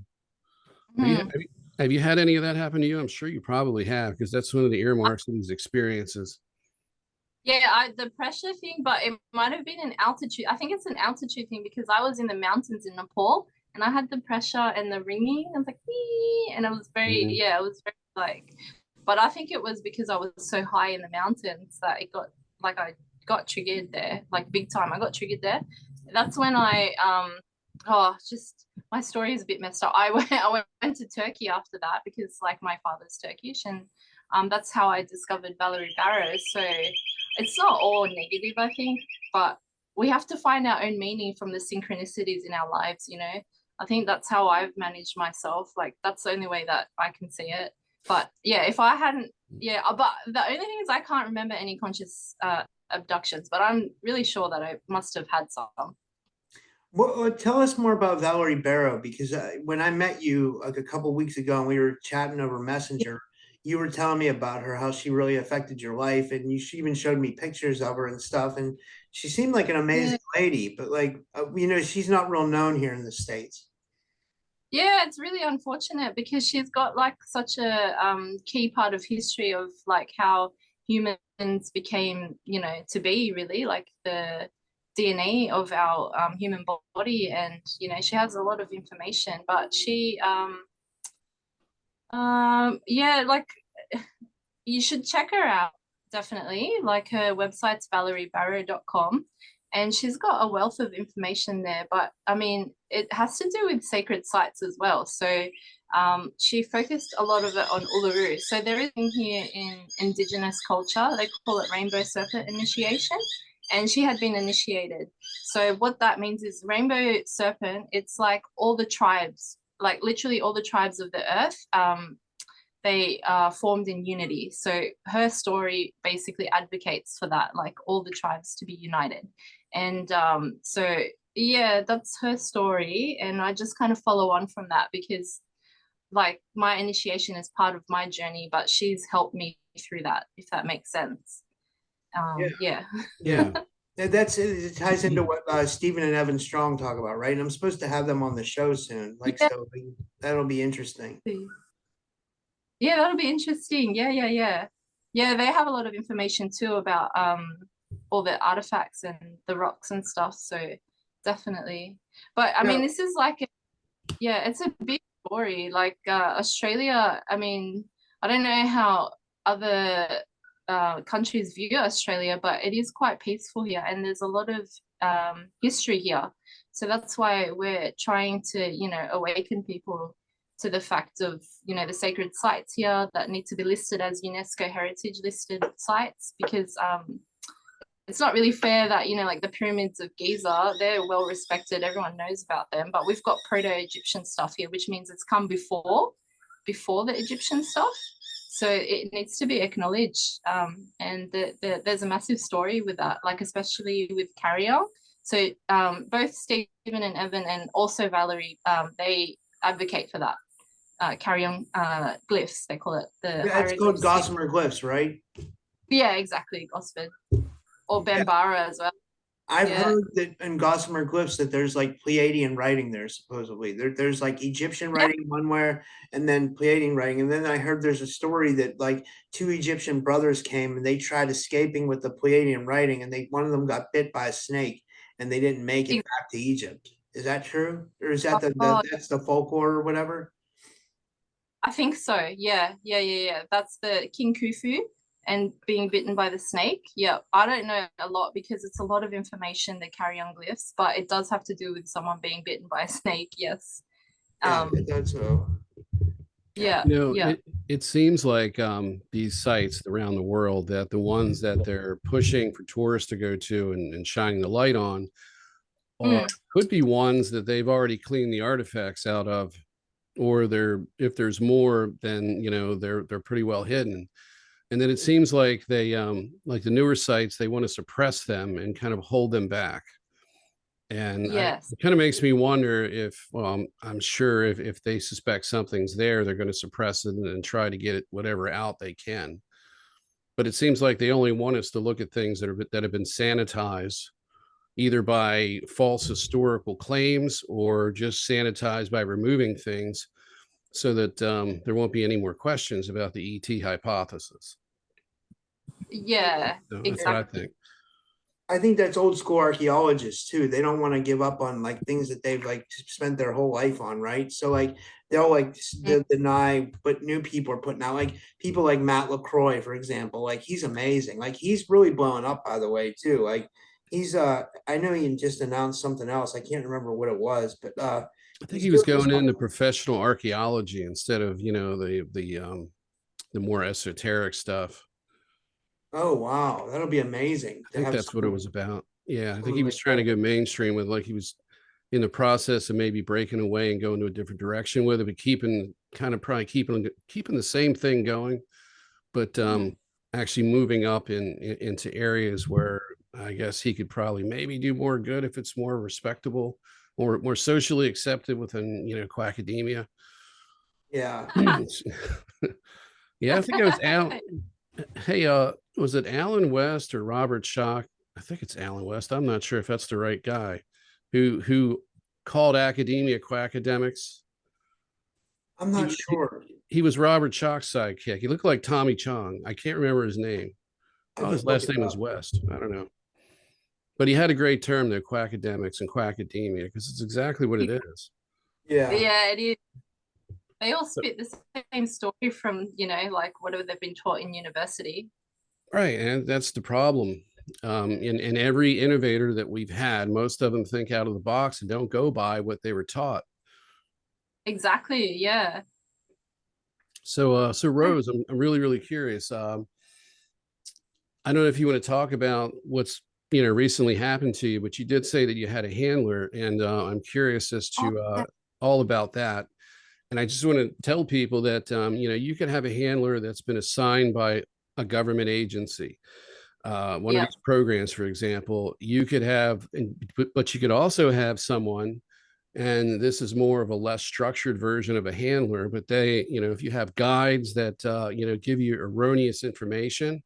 Have you, have Mhm. you have you had any of that happen to you? I'm sure you probably have, because that's one of the earmarks of these experiences. Yeah, the pressure thing, but it might have been an altitude. I think it's an altitude thing because I was in the mountains in Nepal and I had the pressure and the ringing. I was like, "Ee," and it was very, Mhm. yeah, it was very like, but I think it was because I was so high in the mountains that it got like I got triggered there, like big time. I got triggered there. That's when just my story is a bit messed up. I went to Turkey after that because like my father's Turkish and that's how I discovered Valerie Barrows. So it's not all negative, I think, but we have to find our own meaning from the synchronicities in our lives, you know. I think that's how I've managed myself. Like that's the only way that I can see it. But yeah, if I hadn't, yeah, but the only thing is I can't remember any conscious abductions, but I'm really sure that I must have had some. Well, tell us more about Valerie Barrow because when I met you like a couple weeks ago and we were chatting over Messenger, you were telling me about her, how she really affected your life, and she even showed me pictures of her and stuff. And she seemed like an Yeah. amazing lady, but like she's not real known here in the States. Yeah, it's really unfortunate because she's got like such a key part of history of like how humans became, you know, to be really like the DNA of our human body, and you know, she has a lot of information, but she yeah, like you should check her out definitely. Like her website's valeriebarrow.com and she's got a wealth of information there. But I mean, it has to do with sacred sites as well. So she focused a lot of it on Uluru. So there is in here in Indigenous culture, they call it rainbow serpent initiation. And she had been initiated. So what that means is rainbow serpent, it's like all the tribes, like literally all the tribes of the earth. They are formed in unity. So her story basically advocates for that, like all the tribes to be united. And so, yeah, that's her story. And I just kind of follow on from that because, like, my initiation is part of my journey, but she's helped me through that, if that makes sense. Yeah, Yeah. Yeah. that's it. Ties into what Stephen and Evan Strong talk about, right? And I'm supposed to have them on the show soon, like Yeah. so that'll be interesting. Yeah, that'll be interesting. Yeah. Yeah, they have a lot of information too about all the artifacts and the rocks and stuff. So definitely. But I mean, Now, this is like yeah, it's a big story. Like Australia, I mean, I don't know how other countries view Australia, but it is quite peaceful here and there's a lot of history here. So that's why we're trying to, you know, awaken people to the fact of, you know, the sacred sites here that need to be listed as UNESCO heritage listed sites because it's not really fair that, you know, like the pyramids of Giza, they're well respected, everyone knows about them, but we've got proto-Egyptian stuff here, which means it's come before the Egyptian stuff. So it needs to be acknowledged. And there's a massive story with that, like especially with Carrier. So both Stephen and Evan and also Valerie, they advocate for that. Carrion glyphs, they call it, the yeah, it's called hieroglyphs. Gossamer Glyphs, right? Yeah, exactly, Gosford. Or Yeah. Bambara as well. I've Yeah. heard that in Gossamer Glyphs that there's like Pleiadian writing there, supposedly. There's like Egyptian Yep. writing one where, and then Pleiadian writing. And then I heard there's a story that like two Egyptian brothers came and they tried escaping with the Pleiadian writing, and one of them got bit by a snake and they didn't make it back to Egypt. Is that true? Or is that Oh, that's the folklore or whatever? I think so. Yeah. That's the King Khufu and being bitten by the snake. Yeah, I don't know a lot because it's a lot of information they carry on glyphs, but it does have to do with someone being bitten by a snake. Yes. Yeah, Um. that's so. Yeah. Yeah. You know, Yeah. it seems like these sites around the world, that the ones that they're pushing for tourists to go to and shining the light on are Mm, could be ones that they've already cleaned the artifacts out of, or they're, if there's more, then you know they're pretty well hidden. And then it seems like they like the newer sites, they want to suppress them and kind of hold them back. And yes. it kind of makes me wonder if, well, I'm sure if they suspect something's there, they're going to suppress it and try to get it whatever out they can. but it seems like they only want us to look at things that have been sanitized either by false historical claims or just sanitized by removing things so that there won't be any more questions about the ET hypothesis. Yeah, So that's what I exactly. think. I think that's old school archaeologists too. They don't want to give up on like things that they've like spent their whole life on, right? So like they'll like deny, but new people are putting out like people like Matt LaCroix, for example. Like he's amazing. Like he's really blowing up, by the way, too. Like he's I know he just announced something else. I can't remember what it was, but I think he's he was doing going something. into professional archaeology instead of, you know, the more esoteric stuff. Oh wow, that'll be amazing I to think have that's what it someone, was about. Yeah, I think someone he was like trying to that. go mainstream with, like, he was in the process of maybe breaking away and going to a different direction with it, but keeping kind of probably keeping the same thing going, but actually moving up into areas where I guess he could probably maybe do more good if it's more respectable or more socially accepted within, you know, quackademia. Yeah. Yeah, I think it was Al. Hey, was it Alan West or Robert Schoch? I think it's Alan West. I'm not sure if that's the right guy who called academia quackademics. I'm He not was sure. he was Robert Schoch's sidekick. He looked like Tommy Chong. I can't remember his name. I Oh, could his look last it name was up. West. I don't know. But he had a great term there, quackademics and quackademia, because it's exactly what it is. Yeah. Yeah, it is. They all spit the same story from, you know, like whatever they've been taught in university. Right. And that's the problem. In every innovator that we've had, most of them think out of the box and don't go by what they were taught. Exactly. Yeah. So Rose, I'm really, really curious. I don't know if you want to talk about what's, you know, recently happened to you, but you did say that you had a handler, and I'm curious as Oh, to all about that. And I just want to tell people that you know, you can have a handler that's been assigned by a government agency. One of yeah. these programs, for example, you could have, but you could also have someone, and this is more of a less structured version of a handler, but they, you know, if you have guides that you know, give you erroneous information,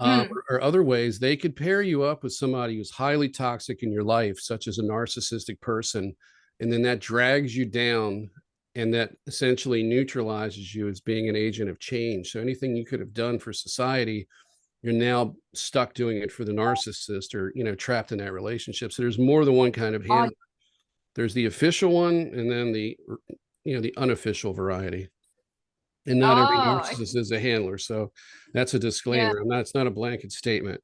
Mm. or other ways, they could pair you up with somebody who's highly toxic in your life, such as a narcissistic person, and then that drags you down, and that essentially neutralizes you as being an agent of change. So anything you could have done for society, you're now stuck doing it for the narcissist, or, you know, trapped in that relationship. So there's more than one kind of Oh, handler. There's the official one, and then the, you know, the unofficial variety. And not every oh, narcissist is a handler. So that's a yeah. disclaimer. It's not a blanket statement.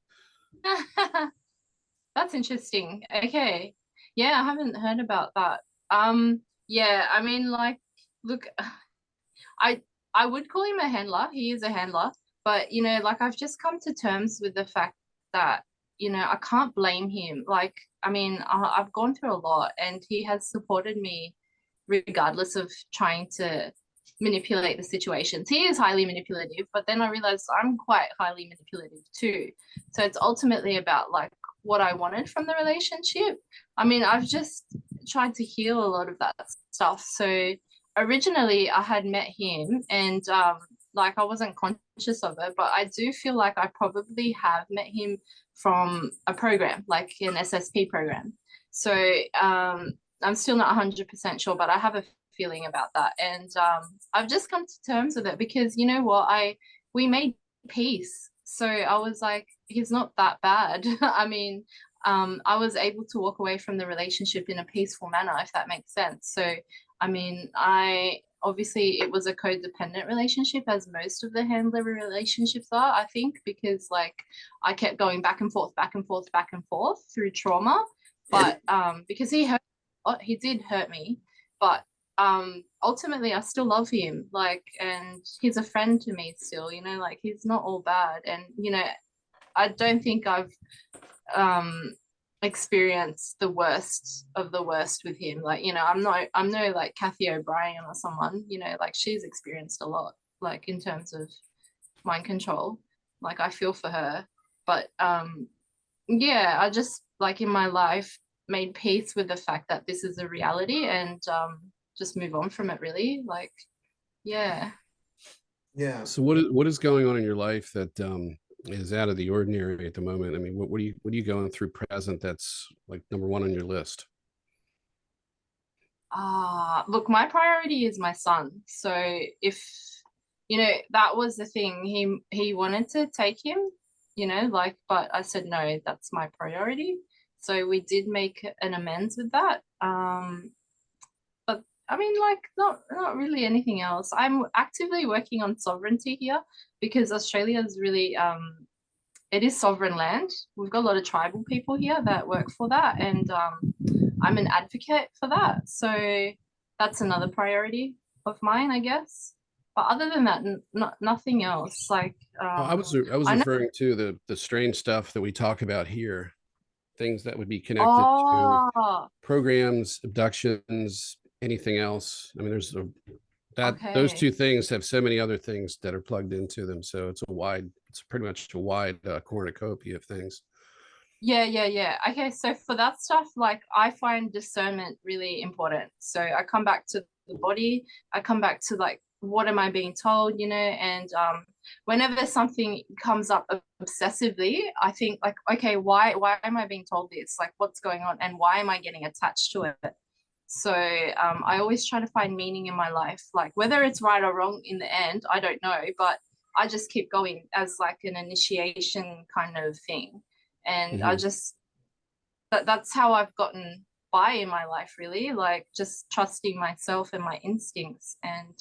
That's interesting. Okay. Yeah, I haven't heard about that. Yeah, I mean, like, look, I I would call him a handler. He is a handler, but you know, like I've just come to terms with the fact that, you know, I can't blame him. Like, I mean, I've gone through a lot, and he has supported me regardless of trying to manipulate the situations. He is highly manipulative, but then I realized I'm quite highly manipulative too. So it's ultimately about like what I wanted from the relationship. I mean, I've just tried to heal a lot of that stuff. So originally I had met him, and like I wasn't conscious of it, but I do feel like I probably have met him from a program, like an SSP program. So I'm still not 100% sure, but I have a feeling about that. And I've just come to terms with it because, you know what, we made peace. So I was like, he's not that bad. I mean, I was able to walk away from the relationship in a peaceful manner, if that makes sense. So, I mean, I obviously it was a codependent relationship, as most of the handler relationships are, I think, because like I kept going back and forth, back and forth, back and forth through trauma. But because he did hurt me, but ultimately I still love him, like, and he's a friend to me still, you know, like he's not all bad. And you know, I don't think I've experienced the worst of the worst with him. Like, you know, I'm no like Kathy O'Brien or someone, you know, like she's experienced a lot, like in terms of mind control. Like I feel for her. But yeah, I just like in my life made peace with the fact that this is a reality, and just move on from it, really. Like, yeah. Yeah. So what is going on in your life that is out of the ordinary at the moment? I mean, what are you going through present that's like number one on your list? Look, my priority is my son. So if, you know, that was the thing. He wanted to take him, you know, like, but I said no, that's my priority. So we did make an amends with that. But I mean, like, not really anything else. I'm actively working on sovereignty here because Australia is really it is sovereign land. We've got a lot of tribal people here that work for that, and I'm an advocate for that. So that's another priority of mine, I guess. But other than that, nothing else. Like, Oh, I was I know. referring to the strange stuff that we talk about here, things that would be connected to Oh, programs, abductions, anything else. I mean, that those okay. two things have so many other things that are plugged into them. So it's pretty much a wide cornucopia of things. Yeah. Okay, so for that stuff, like I find discernment really important. So I come back to the body, I come back to like what am I being told, you know, and whenever something comes up obsessively, I think like, okay, why am I being told this? Like what's going on and why am I getting attached to it? So I always try to find meaning in my life, like whether it's right or wrong in the end, I don't know, but I just keep going as like an initiation kind of thing. And I Mhm. just that's how I've gotten by in my life, really, like just trusting myself and my instincts. And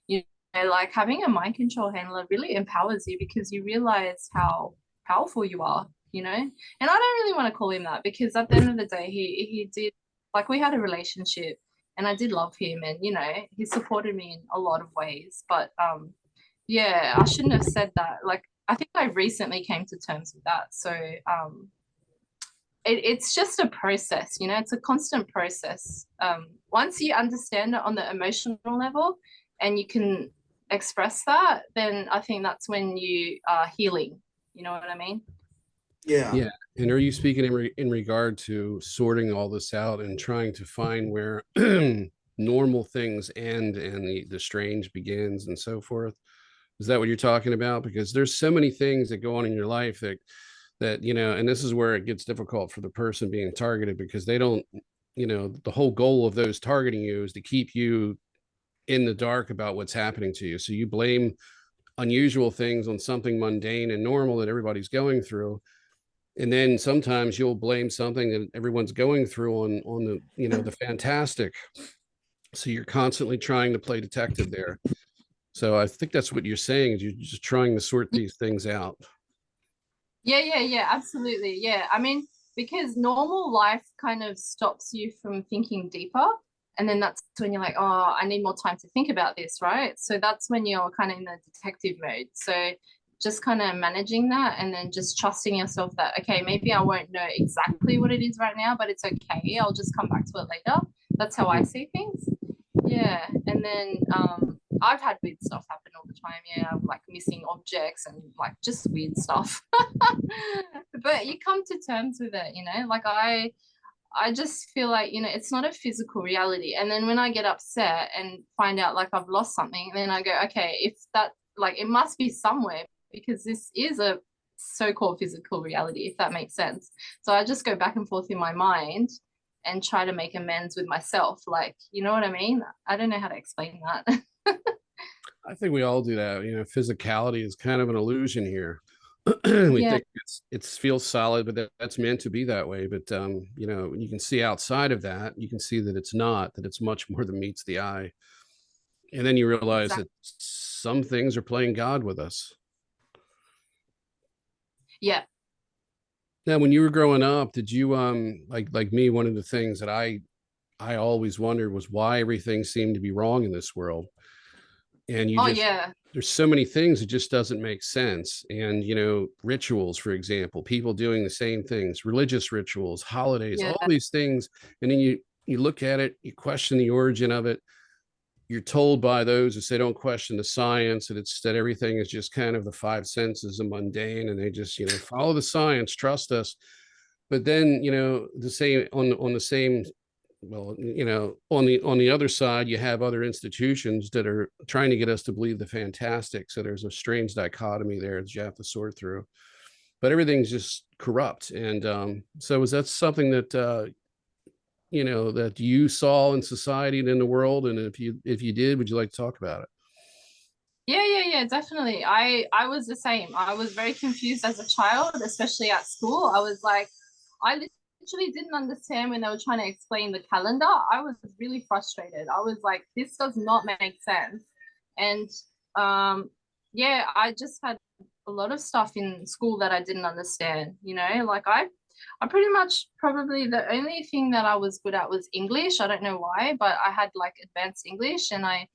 you know, like having a mind control handler really empowers you because you realize how powerful you are, you know. And I don't really want to call him that because at the end of the day, he did, like, we had a relationship and I did love him, and you know, he supported me in a lot of ways. But yeah, I shouldn't have said that. Like, I think I recently came to terms with that. So it's just a process, you know, it's a constant process. Once you understand it on the emotional level and you can express that, then I think that's when you are healing. You know what I mean? Yeah. Yeah. And are you speaking in regard to sorting all this out and trying to find where normal things end and the strange begins and so forth? Is that what you're talking about? Because there's so many things that go on in your life that, you know, and this is where it gets difficult for the person being targeted because they don't, you know, the whole goal of those targeting you is to keep you in the dark about what's happening to you. So you blame unusual things on something mundane and normal that everybody's going through, and then sometimes you'll blame something that everyone's going through on the, you know, the fantastic. So you're constantly trying to play detective there. So I think that's what you're saying is you're just trying to sort these things out. Yeah, absolutely. Yeah. I mean, because normal life kind of stops you from thinking deeper. And then that's when you're like, oh, I need more time to think about this, right? So that's when you're kind of in the detective mode. So just kind of managing that and then just trusting yourself that, okay, maybe I won't know exactly what it is right now, but it's okay. I'll just come back to it later. That's how I see things. Yeah. And then I've had weird stuff happen all the time. Yeah, like missing objects and like just weird stuff. But you come to terms with it, you know. Like I just feel like, you know, it's not a physical reality. And then when I get upset and find out like I've lost something, then I go, okay, if that, like, it must be somewhere because this is a so-called physical reality, if that makes sense. So I just go back and forth in my mind and try to make amends with myself. Like, you know what I mean? I don't know how to explain that. I think we all do that. You know, physicality is kind of an illusion here. We Yeah, think it feels solid, but that's meant to be that way. But you know, you can see outside of that, you can see that it's not, that it's much more than meets the eye. And then you realize exactly. that some things are playing God with us. Yeah. Now, when you were growing up, did you like me, one of the things that I always wondered was why everything seemed to be wrong in this world. And you Oh, just yeah. there's so many things it just doesn't make sense. And you know, rituals, for example, people doing the same things, religious rituals, holidays, Yeah. all these things, and then you look at it, you question the origin of it. You're told by those who say don't question the science, that it's that everything is just kind of the five senses and mundane, and they just, you know, follow the science, trust us. But then, you know, the same on the same well, you know, on the other side, you have other institutions that are trying to get us to believe the fantastic. So there's a strange dichotomy there that you have to sort through. But everything's just corrupt. And so is that something that you know, that you saw in society and in the world? And if you did, would you like to talk about it? Yeah, definitely. I was the same. I was very confused as a child, especially at school. I was like, I literally didn't understand when they were trying to explain the calendar. I was really frustrated. I was like, this does not make sense. And yeah, I just had a lot of stuff in school that I didn't understand, you know, like I pretty much probably the only thing that I was good at was English. I don't know why, but I had like advanced English, and I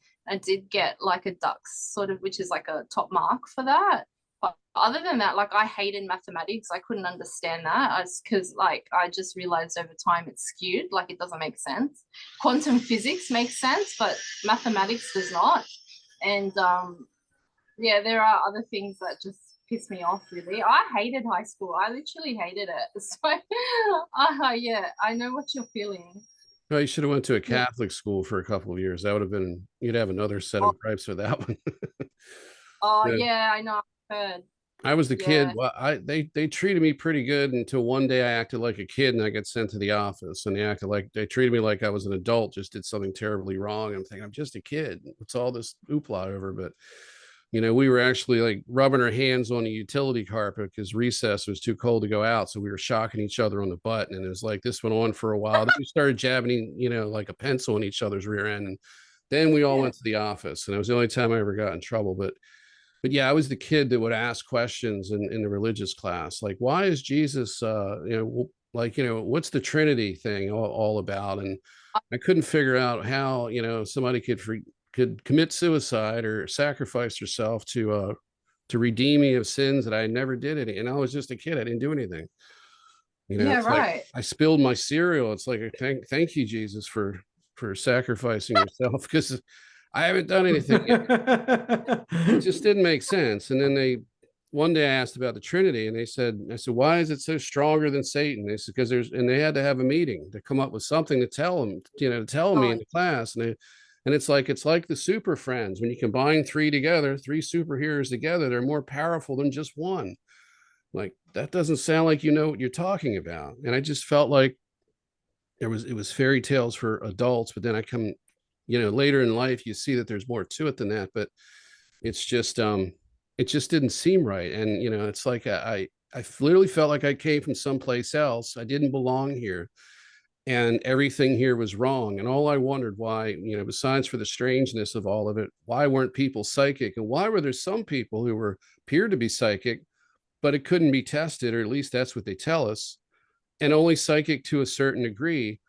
did get like a DUX sort of, which is like a top mark for that. But other than that, like I hated mathematics. I couldn't understand that because like I just realized over time it's skewed, like it doesn't make sense. Quantum physics makes sense, but mathematics does not. And yeah, there are other things that just piss me off really. I hated high school. I literally hated it. So yeah, I know what you're feeling. Well, you should have went to a Yeah. Catholic school for a couple of years. That would have been, you'd have another set Oh, of gripes for that one. oh Yeah. yeah, I know. I've heard. I was the kid. Yeah. Well, they treated me pretty good until one day I acted like a kid and I got sent to the office, and they treated me like I was an adult, just did something terribly wrong. I'm thinking I'm just a kid. What's all this hoopla over? But you know, we were actually like rubbing our hands on a utility carpet because recess was too cold to go out. So we were shocking each other on the butt. And it was like this went on for a while. Then we started jabbing, you know, like a pencil in each other's rear end. And then we all Yeah. went to the office. And it was the only time I ever got in trouble. But yeah, I was the kid that would ask questions in the religious class, like, why is Jesus you know, like, you know, what's the Trinity thing all about? And I couldn't figure out how, you know, somebody could commit suicide or sacrifice herself to redeem me of sins that I never did any. And I was just a kid. I didn't do anything. You know, Yeah, it's like right. I spilled my cereal. It's like thank you, Jesus, for sacrificing yourself because I haven't done anything yet. It just didn't make sense. And then one day I asked about the Trinity, and I said, why is it so stronger than Satan? They said, because and they had to have a meeting to come up with something to tell them, you know, to tell me in Oh, the class. And it's like the super friends. When you combine three together, three superheroes together, they're more powerful than just one. Like, that doesn't sound like you know what you're talking about. And I just felt like it was fairy tales for adults, but then you know, later in life, you see that there's more to it than that. But it's just it just didn't seem right. And you know, it's like I literally felt like I came from someplace else. I didn't belong here, and everything here was wrong. And all I wondered, why, you know, besides for the strangeness of all of it, why weren't people psychic, and why were there some people who were appeared to be psychic, but it couldn't be tested, or at least that's what they tell us, and only psychic to a certain degree,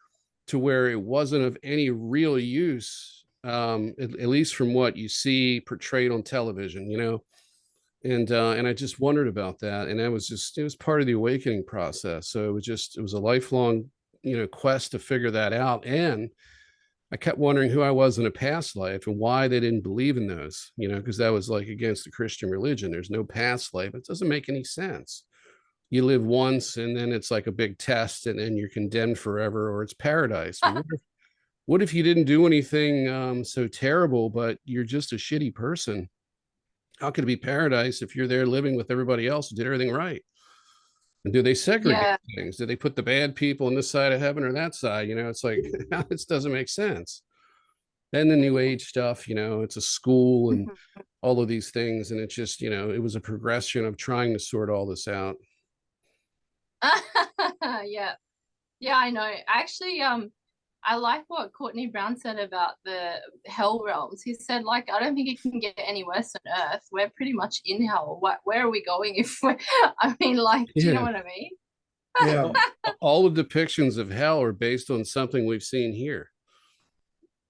to where it wasn't of any real use, at least from what you see portrayed on television, you know. And I just wondered about that, and that was just, it was part of the awakening process. So it was a lifelong, you know, quest to figure that out. And I kept wondering who I was in a past life and why they didn't believe in those, you know, because that was like against the Christian religion. There's no past life. It doesn't make any sense. You live once and then it's like a big test and then you're condemned forever, or it's paradise. Well, what if you didn't do anything so terrible, but you're just a shitty person? How could it be paradise if you're there living with everybody else who did everything right? And do they segregate yeah. things? Do they put the bad people on this side of heaven or that side? You know, it's like, this doesn't make sense. Then the new age stuff, you know, it's a school and all of these things. And it's just, you know, it was a progression of trying to sort all this out. Yeah. Yeah, I know. Actually, I like what Courtney Brown said about the hell realms. He said, like, I don't think it can get any worse than Earth. We're pretty much in hell. Where are we going if we're, I mean, like, do you know Yeah. what I mean? Yeah. All the depictions of hell are based on something we've seen here.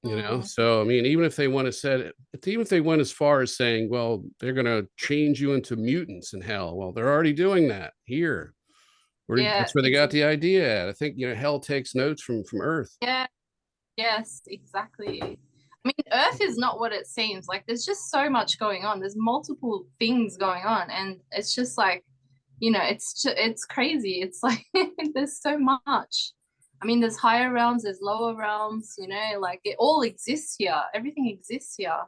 You know, Mm, so I mean, even if they want to set even if they went as far as saying, well, they're going to change you into mutants in hell, well, they're already doing that here. yeah, That's where they got exactly. the idea at. I think, you know, hell takes notes from Earth. Yeah, yes, exactly. I mean, Earth is not what it seems. Like, there's just so much going on. There's multiple things going on, and it's just like, you know, it's crazy. It's like there's so much. I mean, there's higher realms, there's lower realms, you know, like it all exists here. Everything exists here.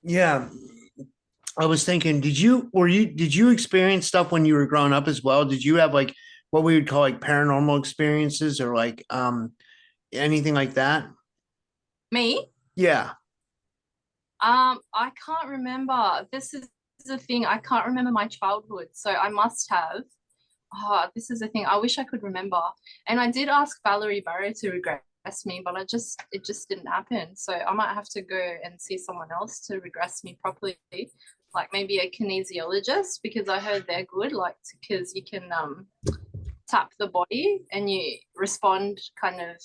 Yeah. I was thinking, did you experience stuff when you were growing up as well? Did you have like what we would call like paranormal experiences or like anything like that? Me? Yeah. I can't remember. This is the thing. I can't remember my childhood, so I must have. Oh, this is the thing. I wish I could remember. And I did ask Valerie Barrow to regress me, but it just didn't happen. So I might have to go and see someone else to regress me properly, like maybe a kinesiologist, because I heard they're good, like because you can tap the body and you respond kind of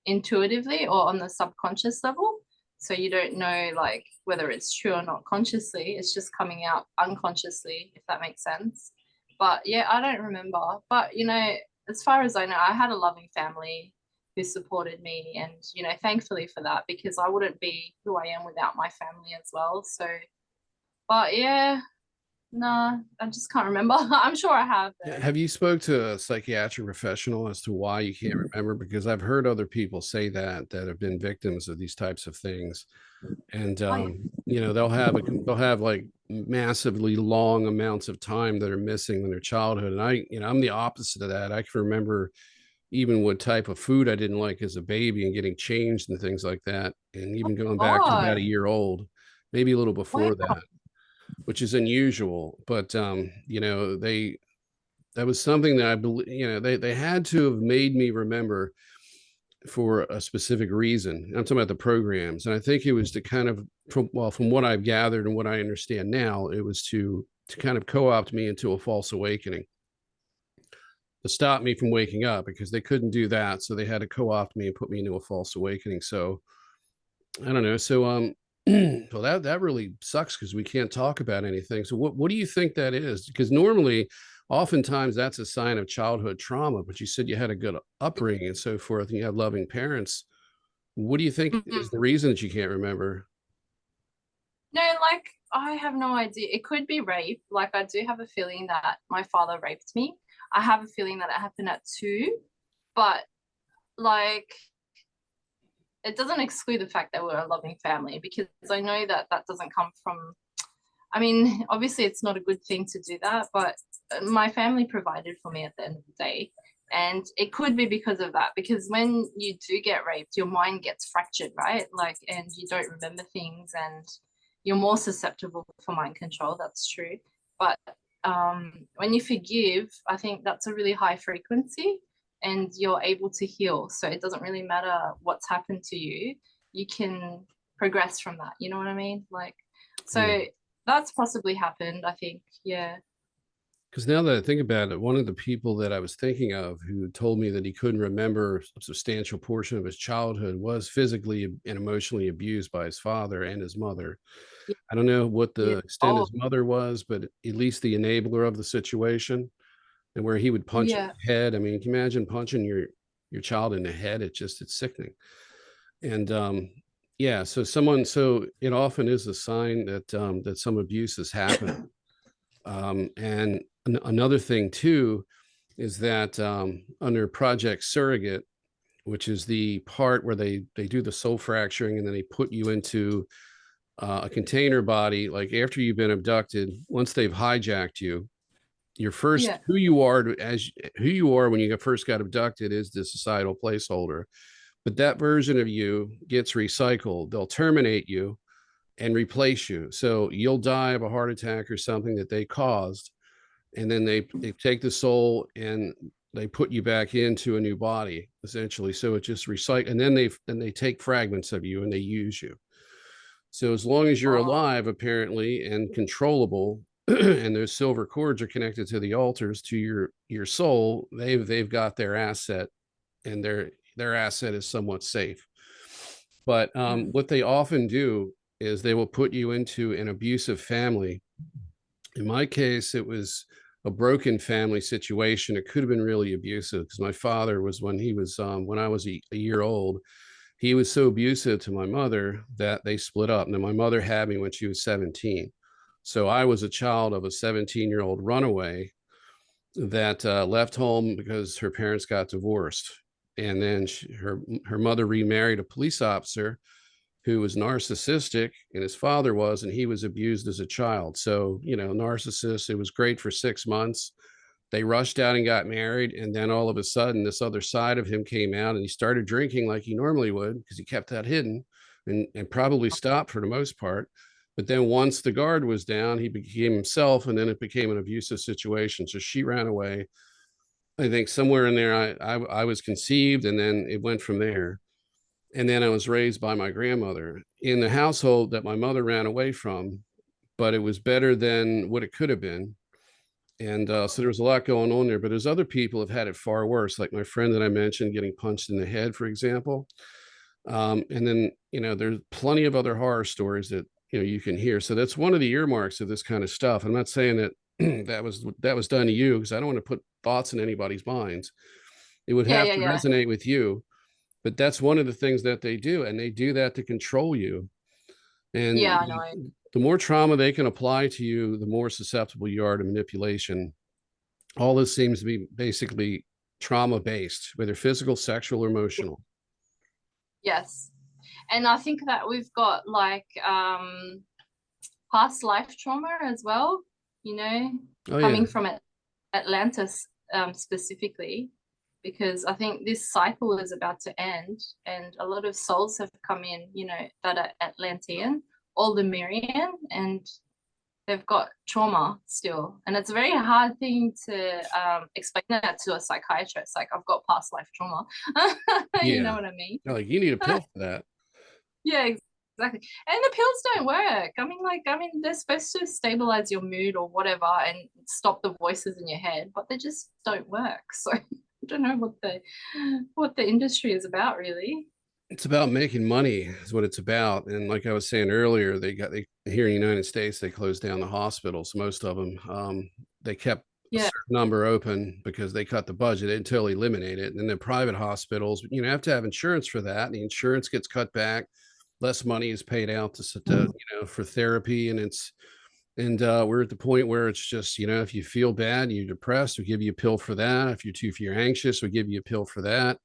intuitively or on the subconscious level. So you don't know like whether it's true or not consciously. It's just coming out unconsciously, if that makes sense. But yeah, I don't remember. But you know, as far as I know, I had a loving family who supported me, and you know, thankfully for that, because I wouldn't be who I am without my family as well. So, but yeah, no, I just can't remember. I'm sure I have. Have you spoke to a psychiatric professional as to why you can't remember? Because I've heard other people say that have been victims of these types of things, and you know, they'll have like massively long amounts of time that are missing in their childhood. And I'm the opposite of that. I can remember even what type of food I didn't like as a baby and getting changed and things like that, and even going back to about a year old, maybe a little before that, which is unusual. But you know, that was something that I believe, you know, they had to have made me remember for a specific reason. I'm talking about the programs. And I think it was to kind of, from what I've gathered and what I understand now, it was to kind of co-opt me into a false awakening, to stop me from waking up, because they couldn't do that. So they had to co-opt me and put me into a false awakening. So I don't know. So well, that really sucks because we can't talk about anything. So what do you think that is? Because normally, oftentimes that's a sign of childhood trauma, but you said you had a good upbringing and so forth, and you have loving parents. What do you think is the reason that you can't remember? No, like I have no idea. It could be rape. Like I do have a feeling that my father raped me. I have a feeling that it happened at 2, but like it doesn't exclude the fact that we're a loving family, because I know that that doesn't come from, I mean, obviously it's not a good thing to do that, but my family provided for me at the end of the day. And it could be because of that, because when you do get raped, your mind gets fractured, right? Like, and you don't remember things and you're more susceptible for mind control. That's true. But when you forgive, I think that's a really high frequency and you're able to heal. So it doesn't really matter what's happened to you. You can progress from that. You know what I mean? Like, so that's possibly happened, I think. Yeah. Because now that I think about it, one of the people that I was thinking of who told me that he couldn't remember a substantial portion of his childhood was physically and emotionally abused by his father and his mother. Yeah. I don't know what the extent Oh, his mother was, but at least the enabler of the situation, and where he would punch in yeah. the head. I mean, can you imagine punching your child in the head? It's sickening. And yeah, so it often is a sign that that some abuse has happened. And another thing too is that under Project Surrogate, which is the part where they do the soul fracturing and then they put you into a container body, like after you've been abducted, once they've hijacked you, your first Yeah. who you are when you first got abducted is the societal placeholder, but that version of you gets recycled. They'll terminate you and replace you, so you'll die of a heart attack or something that they caused, and then they take the soul and they put you back into a new body essentially. So it just recycle, and then they take fragments of you and they use you. So as long as you're alive, apparently, and controllable, and those silver cords are connected to the altars to your soul, they've got their asset, and their asset is somewhat safe. But what they often do is they will put you into an abusive family. In my case, it was a broken family situation. It could have been really abusive because my father was, when I was a year old, he was so abusive to my mother that they split up. Now, my mother had me when she was 17. So I was a child of a 17-year-old runaway. that left home because her parents got divorced. And then her mother remarried a police officer who was narcissistic, and his father was, and he was abused as a child. So, narcissist, it was great for 6 months. They rushed out and got married. And then all of a sudden, this other side of him came out and he started drinking like he normally would because he kept that hidden and probably stopped for the most part. But then once the guard was down, he became himself, and then it became an abusive situation. So she ran away. I think somewhere in there, I was conceived, and then it went from there. And then I was raised by my grandmother in the household that my mother ran away from, but it was better than what it could have been. And so there was a lot going on there, but there's other people have had it far worse, like my friend that I mentioned getting punched in the head, for example. And then, there's plenty of other horror stories that, you can hear. So that's one of the earmarks of this kind of stuff. I'm not saying that that was done to you, because I don't want to put thoughts in anybody's minds. It would have to resonate with you, but that's one of the things that they do, and they do that to control you. And I know. the more trauma they can apply to you, the more susceptible you are to manipulation. All this seems to be basically trauma based, whether physical, sexual, or emotional. Yes. And I think that we've got like past life trauma as well, coming from Atlantis specifically, because I think this cycle is about to end, and a lot of souls have come in, that are Atlantean, all Lemurian, and they've got trauma still. And it's a very hard thing to explain that to a psychiatrist. Like, I've got past life trauma. You know what I mean? Like, you need a pill for that. Yeah, exactly. And the pills don't work. I mean, they're supposed to stabilize your mood or whatever and stop the voices in your head, but they just don't work. So I don't know what the industry is about, really. It's about making money is what it's about. And like I was saying earlier, here in the United States, they closed down the hospitals, most of them. They kept a certain number open because they cut the budget until they eliminate it. And then the private hospitals, have to have insurance for that. And the insurance gets cut back. Less money is paid out for therapy. And we're at the point where it's just, if you feel bad, you're depressed, we give you a pill for that. If you're anxious, we give you a pill for that.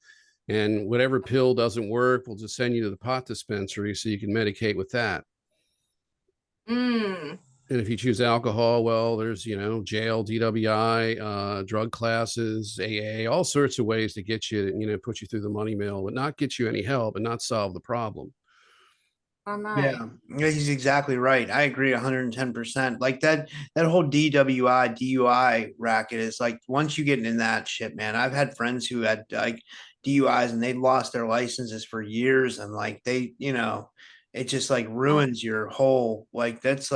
And whatever pill doesn't work, we'll just send you to the pot dispensary so you can medicate with that. And if you choose alcohol, well, there's, jail, DWI, drug classes, AA, all sorts of ways to get you, put you through the money mill, but not get you any help and not solve the problem. Oh, no. Yeah, he's exactly right. I agree 110%. Like that whole DWI, DUI racket is like, once you get in that shit, man, I've had friends who had like DUIs and they lost their licenses for years, and like it just like ruins your whole, like that's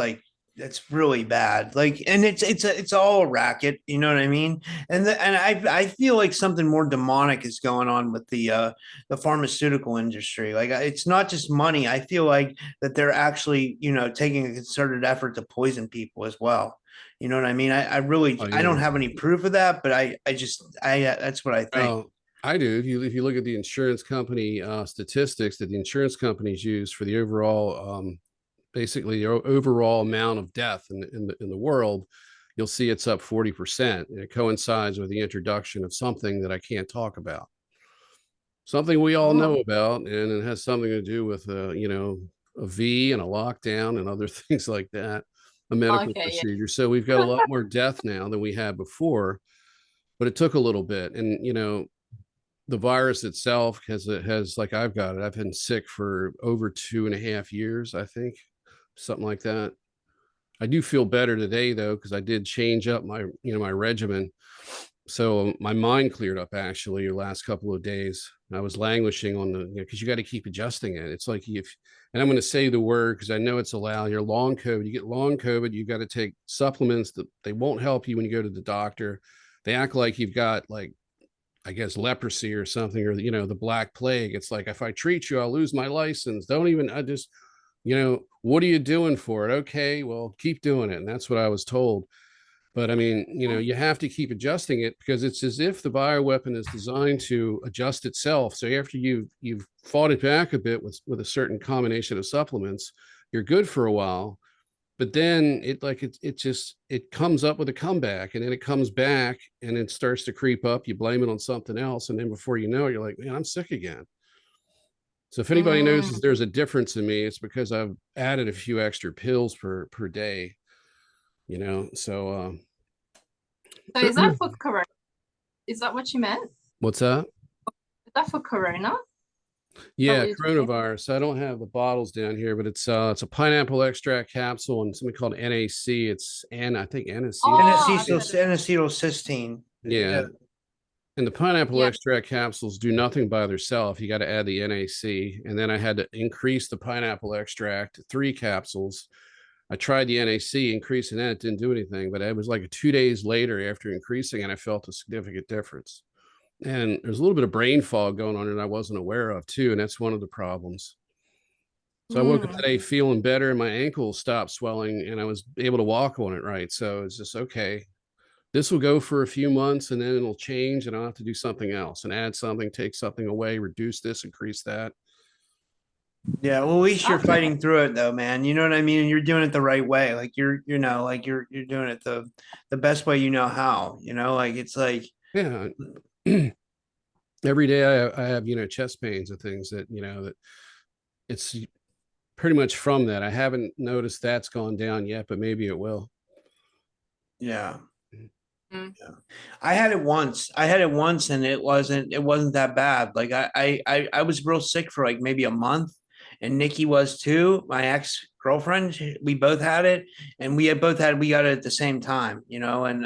really bad. Like, and it's all a racket, you know what I mean? And I feel like something more demonic is going on with the pharmaceutical industry. Like, it's not just money. I feel like that they're actually, taking a concerted effort to poison people as well. You know what I mean? I really, I don't have any proof of that, but I that's what I think. I do. If you look at the insurance company statistics that the insurance companies use for the overall basically the overall amount of death in the world, you'll see it's up 40%. And it coincides with the introduction of something that I can't talk about. Something we all know about, and it has something to do with a V and a lockdown and other things like that, a medical procedure. So we've got a lot more death now than we had before, but it took a little bit. And the virus itself has like, I've got it. I've been sick for over 2.5 years, I think. Something like that. I do feel better today though, because I did change up my my regimen, so my mind cleared up actually the last couple of days. I was languishing on the because you got to keep adjusting it. It's like and I'm going to say the word because I know it's allowed. You're long COVID. You get long COVID. You got to take supplements that they won't help you when you go to the doctor. They act like you've got, like, I guess, leprosy or something, or the Black Plague. It's like, if I treat you, I'll lose my license. I just what are you doing for it? Okay, well, keep doing it. And that's what I was told. But I mean, you have to keep adjusting it, because it's as if the bioweapon is designed to adjust itself. So after you've fought it back a bit with a certain combination of supplements, you're good for a while. but then it comes up with a comeback, and then it comes back and it starts to creep up. You blame it on something else, and then before you know it, you're like, man, I'm sick again. So if anybody notices there's a difference in me, it's because I've added a few extra pills per day, you know. So So is that for corona? Is that what you meant? what's that? Is that for corona? Yeah, coronavirus. I don't have the bottles down here, but it's a pineapple extract capsule and something called NAC. It's I think N-acetylcysteine. Yeah. And the pineapple Yeah. extract capsules do nothing by themselves. You got to add the NAC. And then I had to increase the pineapple extract to 3 capsules. I tried the NAC, increasing that, it didn't do anything. But it was like 2 days later after increasing, and I felt a significant difference. And there's a little bit of brain fog going on that I wasn't aware of too. And that's one of the problems. So I woke up today feeling better, and my ankle stopped swelling, and I was able to walk on it right. So it's just, okay, this will go for a few months, and then it'll change, and I'll have to do something else and add something, take something away, reduce this, increase that. Yeah, well, at least you're fighting through it though, man. You know what I mean? And you're doing it the right way. Like you're doing it the best way you know how, you know, like it's like, yeah. Every day I have, you know, chest pains and things that, you know, that it's pretty much from that. I haven't noticed that's gone down yet, but maybe it will. yeah. Yeah. I had it once and it wasn't that bad. Like I was real sick for like maybe a month, and Nikki was too, my ex-girlfriend. We both had it, and we got it at the same time, you know, and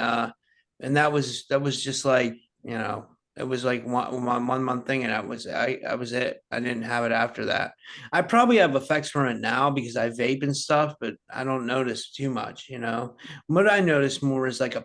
that was just like, you know, it was like one month thing, and I was it. I didn't have it after that. I probably have effects from it now because I vape and stuff, but I don't notice too much, you know. What I notice more is like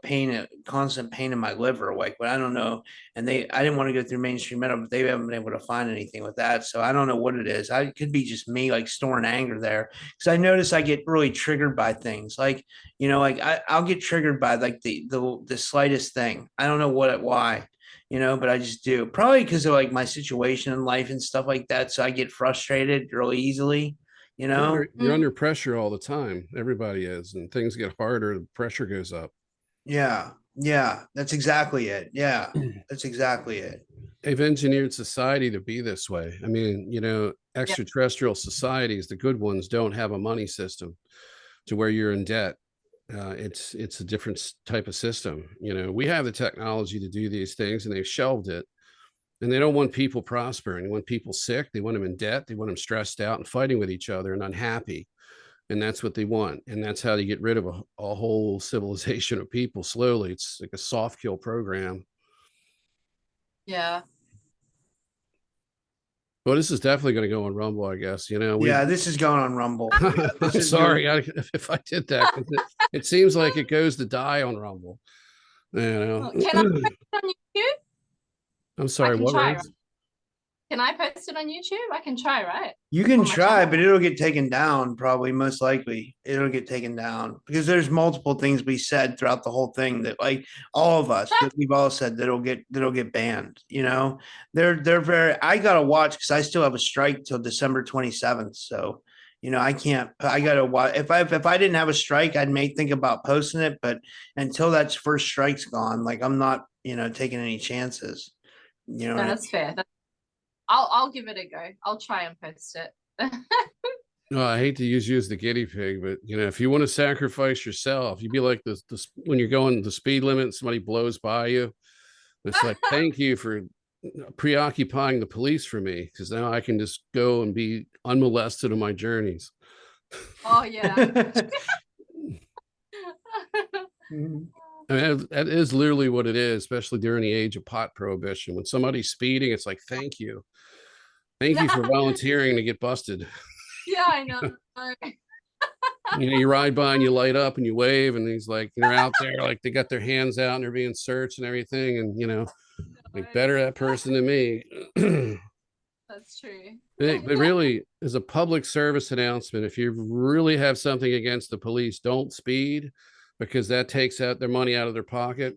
constant pain in my liver, like, but I don't know. And I didn't want to go through mainstream medical, but they haven't been able to find anything with that. So I don't know what it is. It could be just me like storing anger there, because I notice I get really triggered by things. Like, you know, like I'll get triggered by like the slightest thing. I don't know why, you know, but I just do. Probably because of like my situation in life and stuff like that. So I get frustrated really easily, you know. You're under pressure all the time. Everybody is, and things get harder, the pressure goes up. Yeah, that's exactly it. Yeah, that's exactly it. They've engineered society to be this way. I mean, you know, extraterrestrial societies, the good ones, don't have a money system to where you're in debt. It's a different type of system. You know, we have the technology to do these things, and they've shelved it. And they don't want people prospering. They want people sick. They want them in debt. They want them stressed out and fighting with each other and unhappy. And that's what they want. And that's how they get rid of a whole civilization of people slowly. It's like a soft kill program. Yeah. Well, this is definitely going to go on Rumble, I guess. You know, yeah, this is going on Rumble. I'm sorry if I did that. It seems like it goes to die on Rumble. You know. Can I post it on YouTube? I'm sorry, what? Try, right? Can I post it on YouTube? I can try, right? You can try, but it'll get taken down, probably, most likely. It'll get taken down because there's multiple things we said throughout the whole thing that, like, all of us, that we've all said that'll get banned. You know, they're very. I gotta watch because I still have a strike till December 27th. So, you know, I can't. I gotta watch. If I didn't have a strike, I may think about posting it, but until that first strike's gone, like, I'm not, you know, taking any chances. You know, no, that's fair. I'll give it a go. I'll try and post it. No, I hate to use you as the guinea pig, but you know, if you want to sacrifice yourself, you'd be like this when you're going the speed limit and somebody blows by you. It's like, thank you for preoccupying the police for me, because now I can just go and be unmolested on my journeys. Oh yeah. I mean, that is literally what it is, especially during the age of pot prohibition. When somebody's speeding, it's like, thank you for volunteering to get busted. Yeah, I know. You know, you ride by and you light up and you wave, and he's like, they're out there, like they got their hands out and they're being searched and everything, and you know, like, better that person than me. That's true. But really, as a public service announcement, if you really have something against the police, don't speed, because that takes out their money out of their pocket.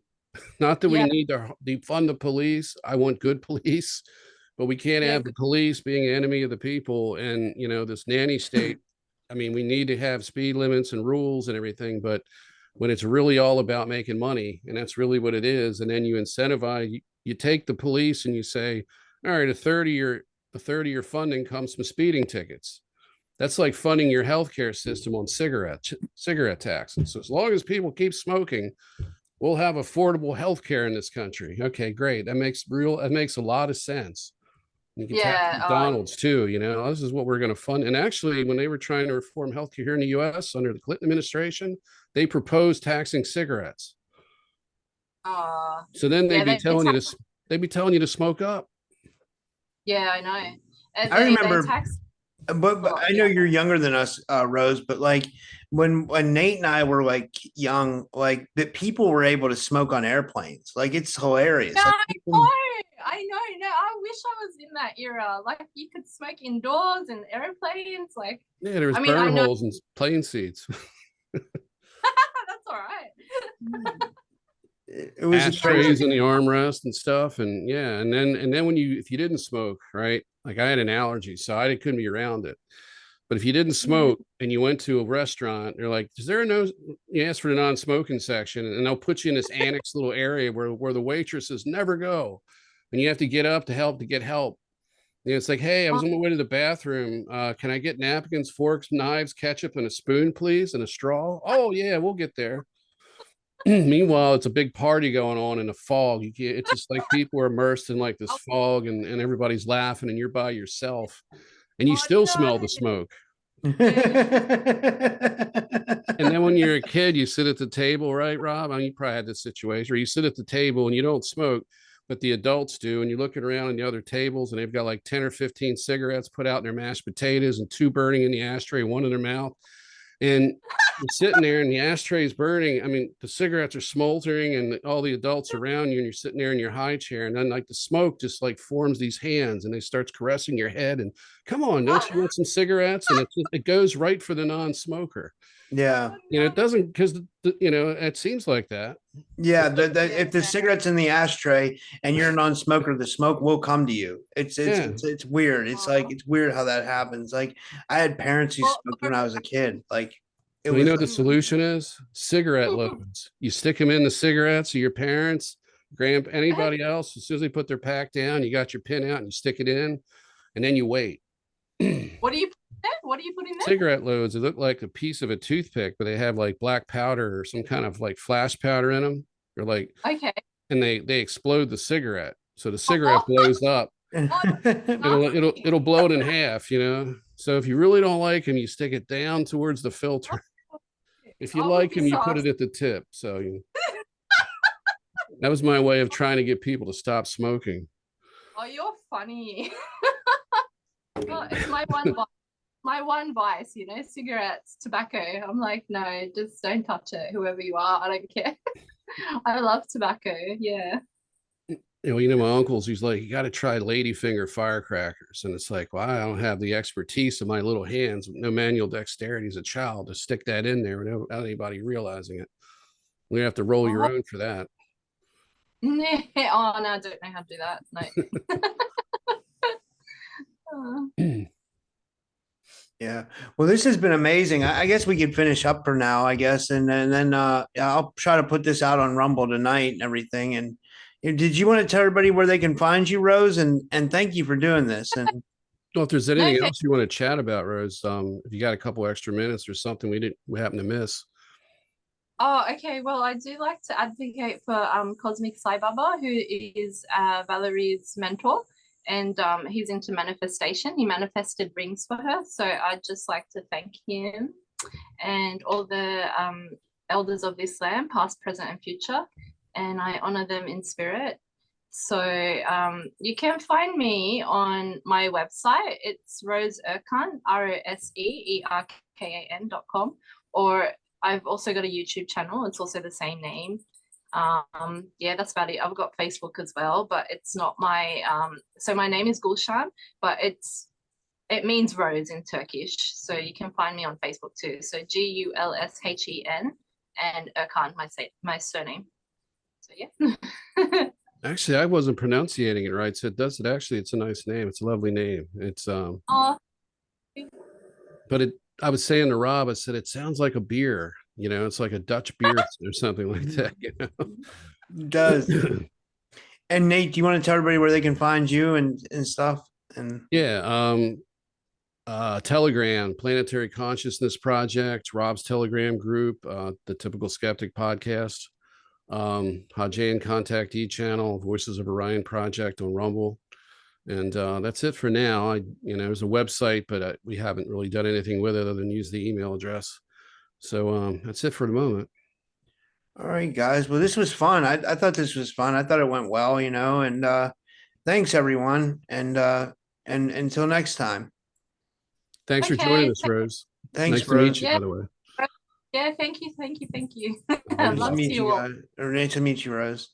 Not that we need to defund the police. I want good police, but we can't have the police being an enemy of the people and, you know, this nanny state I mean, we need to have speed limits and rules and everything, but when it's really all about making money, and that's really what it is, and then you incentivize, you take the police and you say, all right, a third of your funding comes from speeding tickets. That's like funding your healthcare system on cigarette taxes. So as long as people keep smoking, we'll have affordable healthcare in this country. Okay, great. That makes a lot of sense. You can tax McDonald's too, this is what we're going to fund. And actually, when they were trying to reform healthcare here in the US under the Clinton administration, they proposed taxing cigarettes. So then they'd be telling you to smoke up. Yeah, I know. I remember, but I know you're younger than us, Rose, but like when Nate and I were like young, like that people were able to smoke on airplanes. Like it's hilarious. Yeah, like, people... I know. I wish I was in that era. Like you could smoke indoors in airplanes. Like there was burn holes in plane seats. That's all right. It was ashtrays in the armrest and stuff, and then when if you didn't smoke, right? Like I had an allergy, so I couldn't be around it. But if you didn't smoke and you went to a restaurant, they're like, "Is there you ask for the non-smoking section, and they'll put you in this annex little area where the waitresses never go, and you have to get up to get help. It's like, hey, I was on my way to the bathroom. Can I get napkins, forks, knives, ketchup, and a spoon, please, and a straw? Oh yeah, we'll get there. Meanwhile, it's a big party going on in a fog. It's just like people are immersed in like this fog, and everybody's laughing, and you're by yourself, and you still smell the smoke. And then when you're a kid, you sit at the table, right, Rob? I mean, you probably had this situation where you sit at the table and you don't smoke, but the adults do, and you're looking around in the other tables, and they've got like 10 or 15 cigarettes put out in their mashed potatoes, and 2 burning in the ashtray, 1 in their mouth. And you're sitting there and the ashtray is burning. I mean, the cigarettes are smoldering and all the adults around you, and you're sitting there in your high chair. And then like the smoke just like forms these hands and it starts caressing your head. And come on, don't you want some cigarettes? And it goes right for the non-smoker. Yeah. It doesn't, because, it seems like that. Yeah. If the cigarette's in the ashtray and you're a non-smoker, the smoke will come to you. It's weird. It's like, it's weird how that happens. Like I had parents who smoked when I was a kid. Like what the solution is? Cigarette loads. You stick them in the cigarettes of your parents, anybody else. As soon as they put their pack down, you got your pin out and you stick it in, and then you wait. What do you put in there? Cigarette loads. They look like a piece of a toothpick, but they have like black powder or some kind of like flash powder in them. Or like, okay. And they explode the cigarette. So the cigarette blows up. It'll blow it in half, So if you really don't like them, you stick it down towards the filter. If you like them, you put it at the tip. So that was my way of trying to get people to stop smoking. Oh, you're funny. Well, it's my one vice, cigarettes, tobacco. I'm like, no, just don't touch it, whoever you are. I don't care. I love tobacco. Yeah. My uncle's, he's like, you got to try ladyfinger firecrackers. And it's like, well, I don't have the expertise in my little hands, no manual dexterity as a child to stick that in there without anybody realizing it. We have to roll your own for that. Oh, no, I don't know how to do that. No. Yeah. Well, this has been amazing. I guess we could finish up for now, I guess. And then I'll try to put this out on Rumble tonight and everything. And did you want to tell everybody where they can find you, Rose? And thank you for doing this. And well, if there's anything else you want to chat about, Rose, if you got a couple extra minutes or something we happen to miss. Oh, okay. Well, I do like to advocate for Cosmic Sai Baba, who is Valerie's mentor, and he's into manifestation. He manifested rings for her. So I'd just like to thank him and all the elders of Islam, past, present, and future. And I honor them in spirit. So you can find me on my website. It's Rose Erkan, ROSEERKAN.com, or I've also got a YouTube channel. It's also the same name. Yeah, that's about it. I've got Facebook as well, but it's not my so my name is Gulshan, but it means rose in Turkish. So you can find me on Facebook too. So GULSHEN and Erkan, my surname. So yeah. Actually, I wasn't pronunciating it right. So it does it actually. It's a nice name. It's a lovely name. It's but I was saying to Rob, I said, it sounds like a beer, you know, it's like a Dutch beer or something like that, you Does. know? And Nate, do you want to tell everybody where they can find you and stuff? And Yeah. Telegram, Planetary Consciousness Project, Rob's Telegram group, the Typical Skeptic podcast, Haujean Contactee Channel, Voices of Orion Project on Rumble. And that's it for now. There's a website, but we haven't really done anything with it other than use the email address. So that's it for the moment. all right, guys. Well, this was fun. I thought this was fun. I thought it went well, and thanks everyone. And until next time. Thanks for Okay, joining us, Rose. Thanks, Nice to meet Rose. you, Yeah. by the way. Yeah, thank you. Nice to Love to meet you you all. guys. Or nice to meet you, Rose.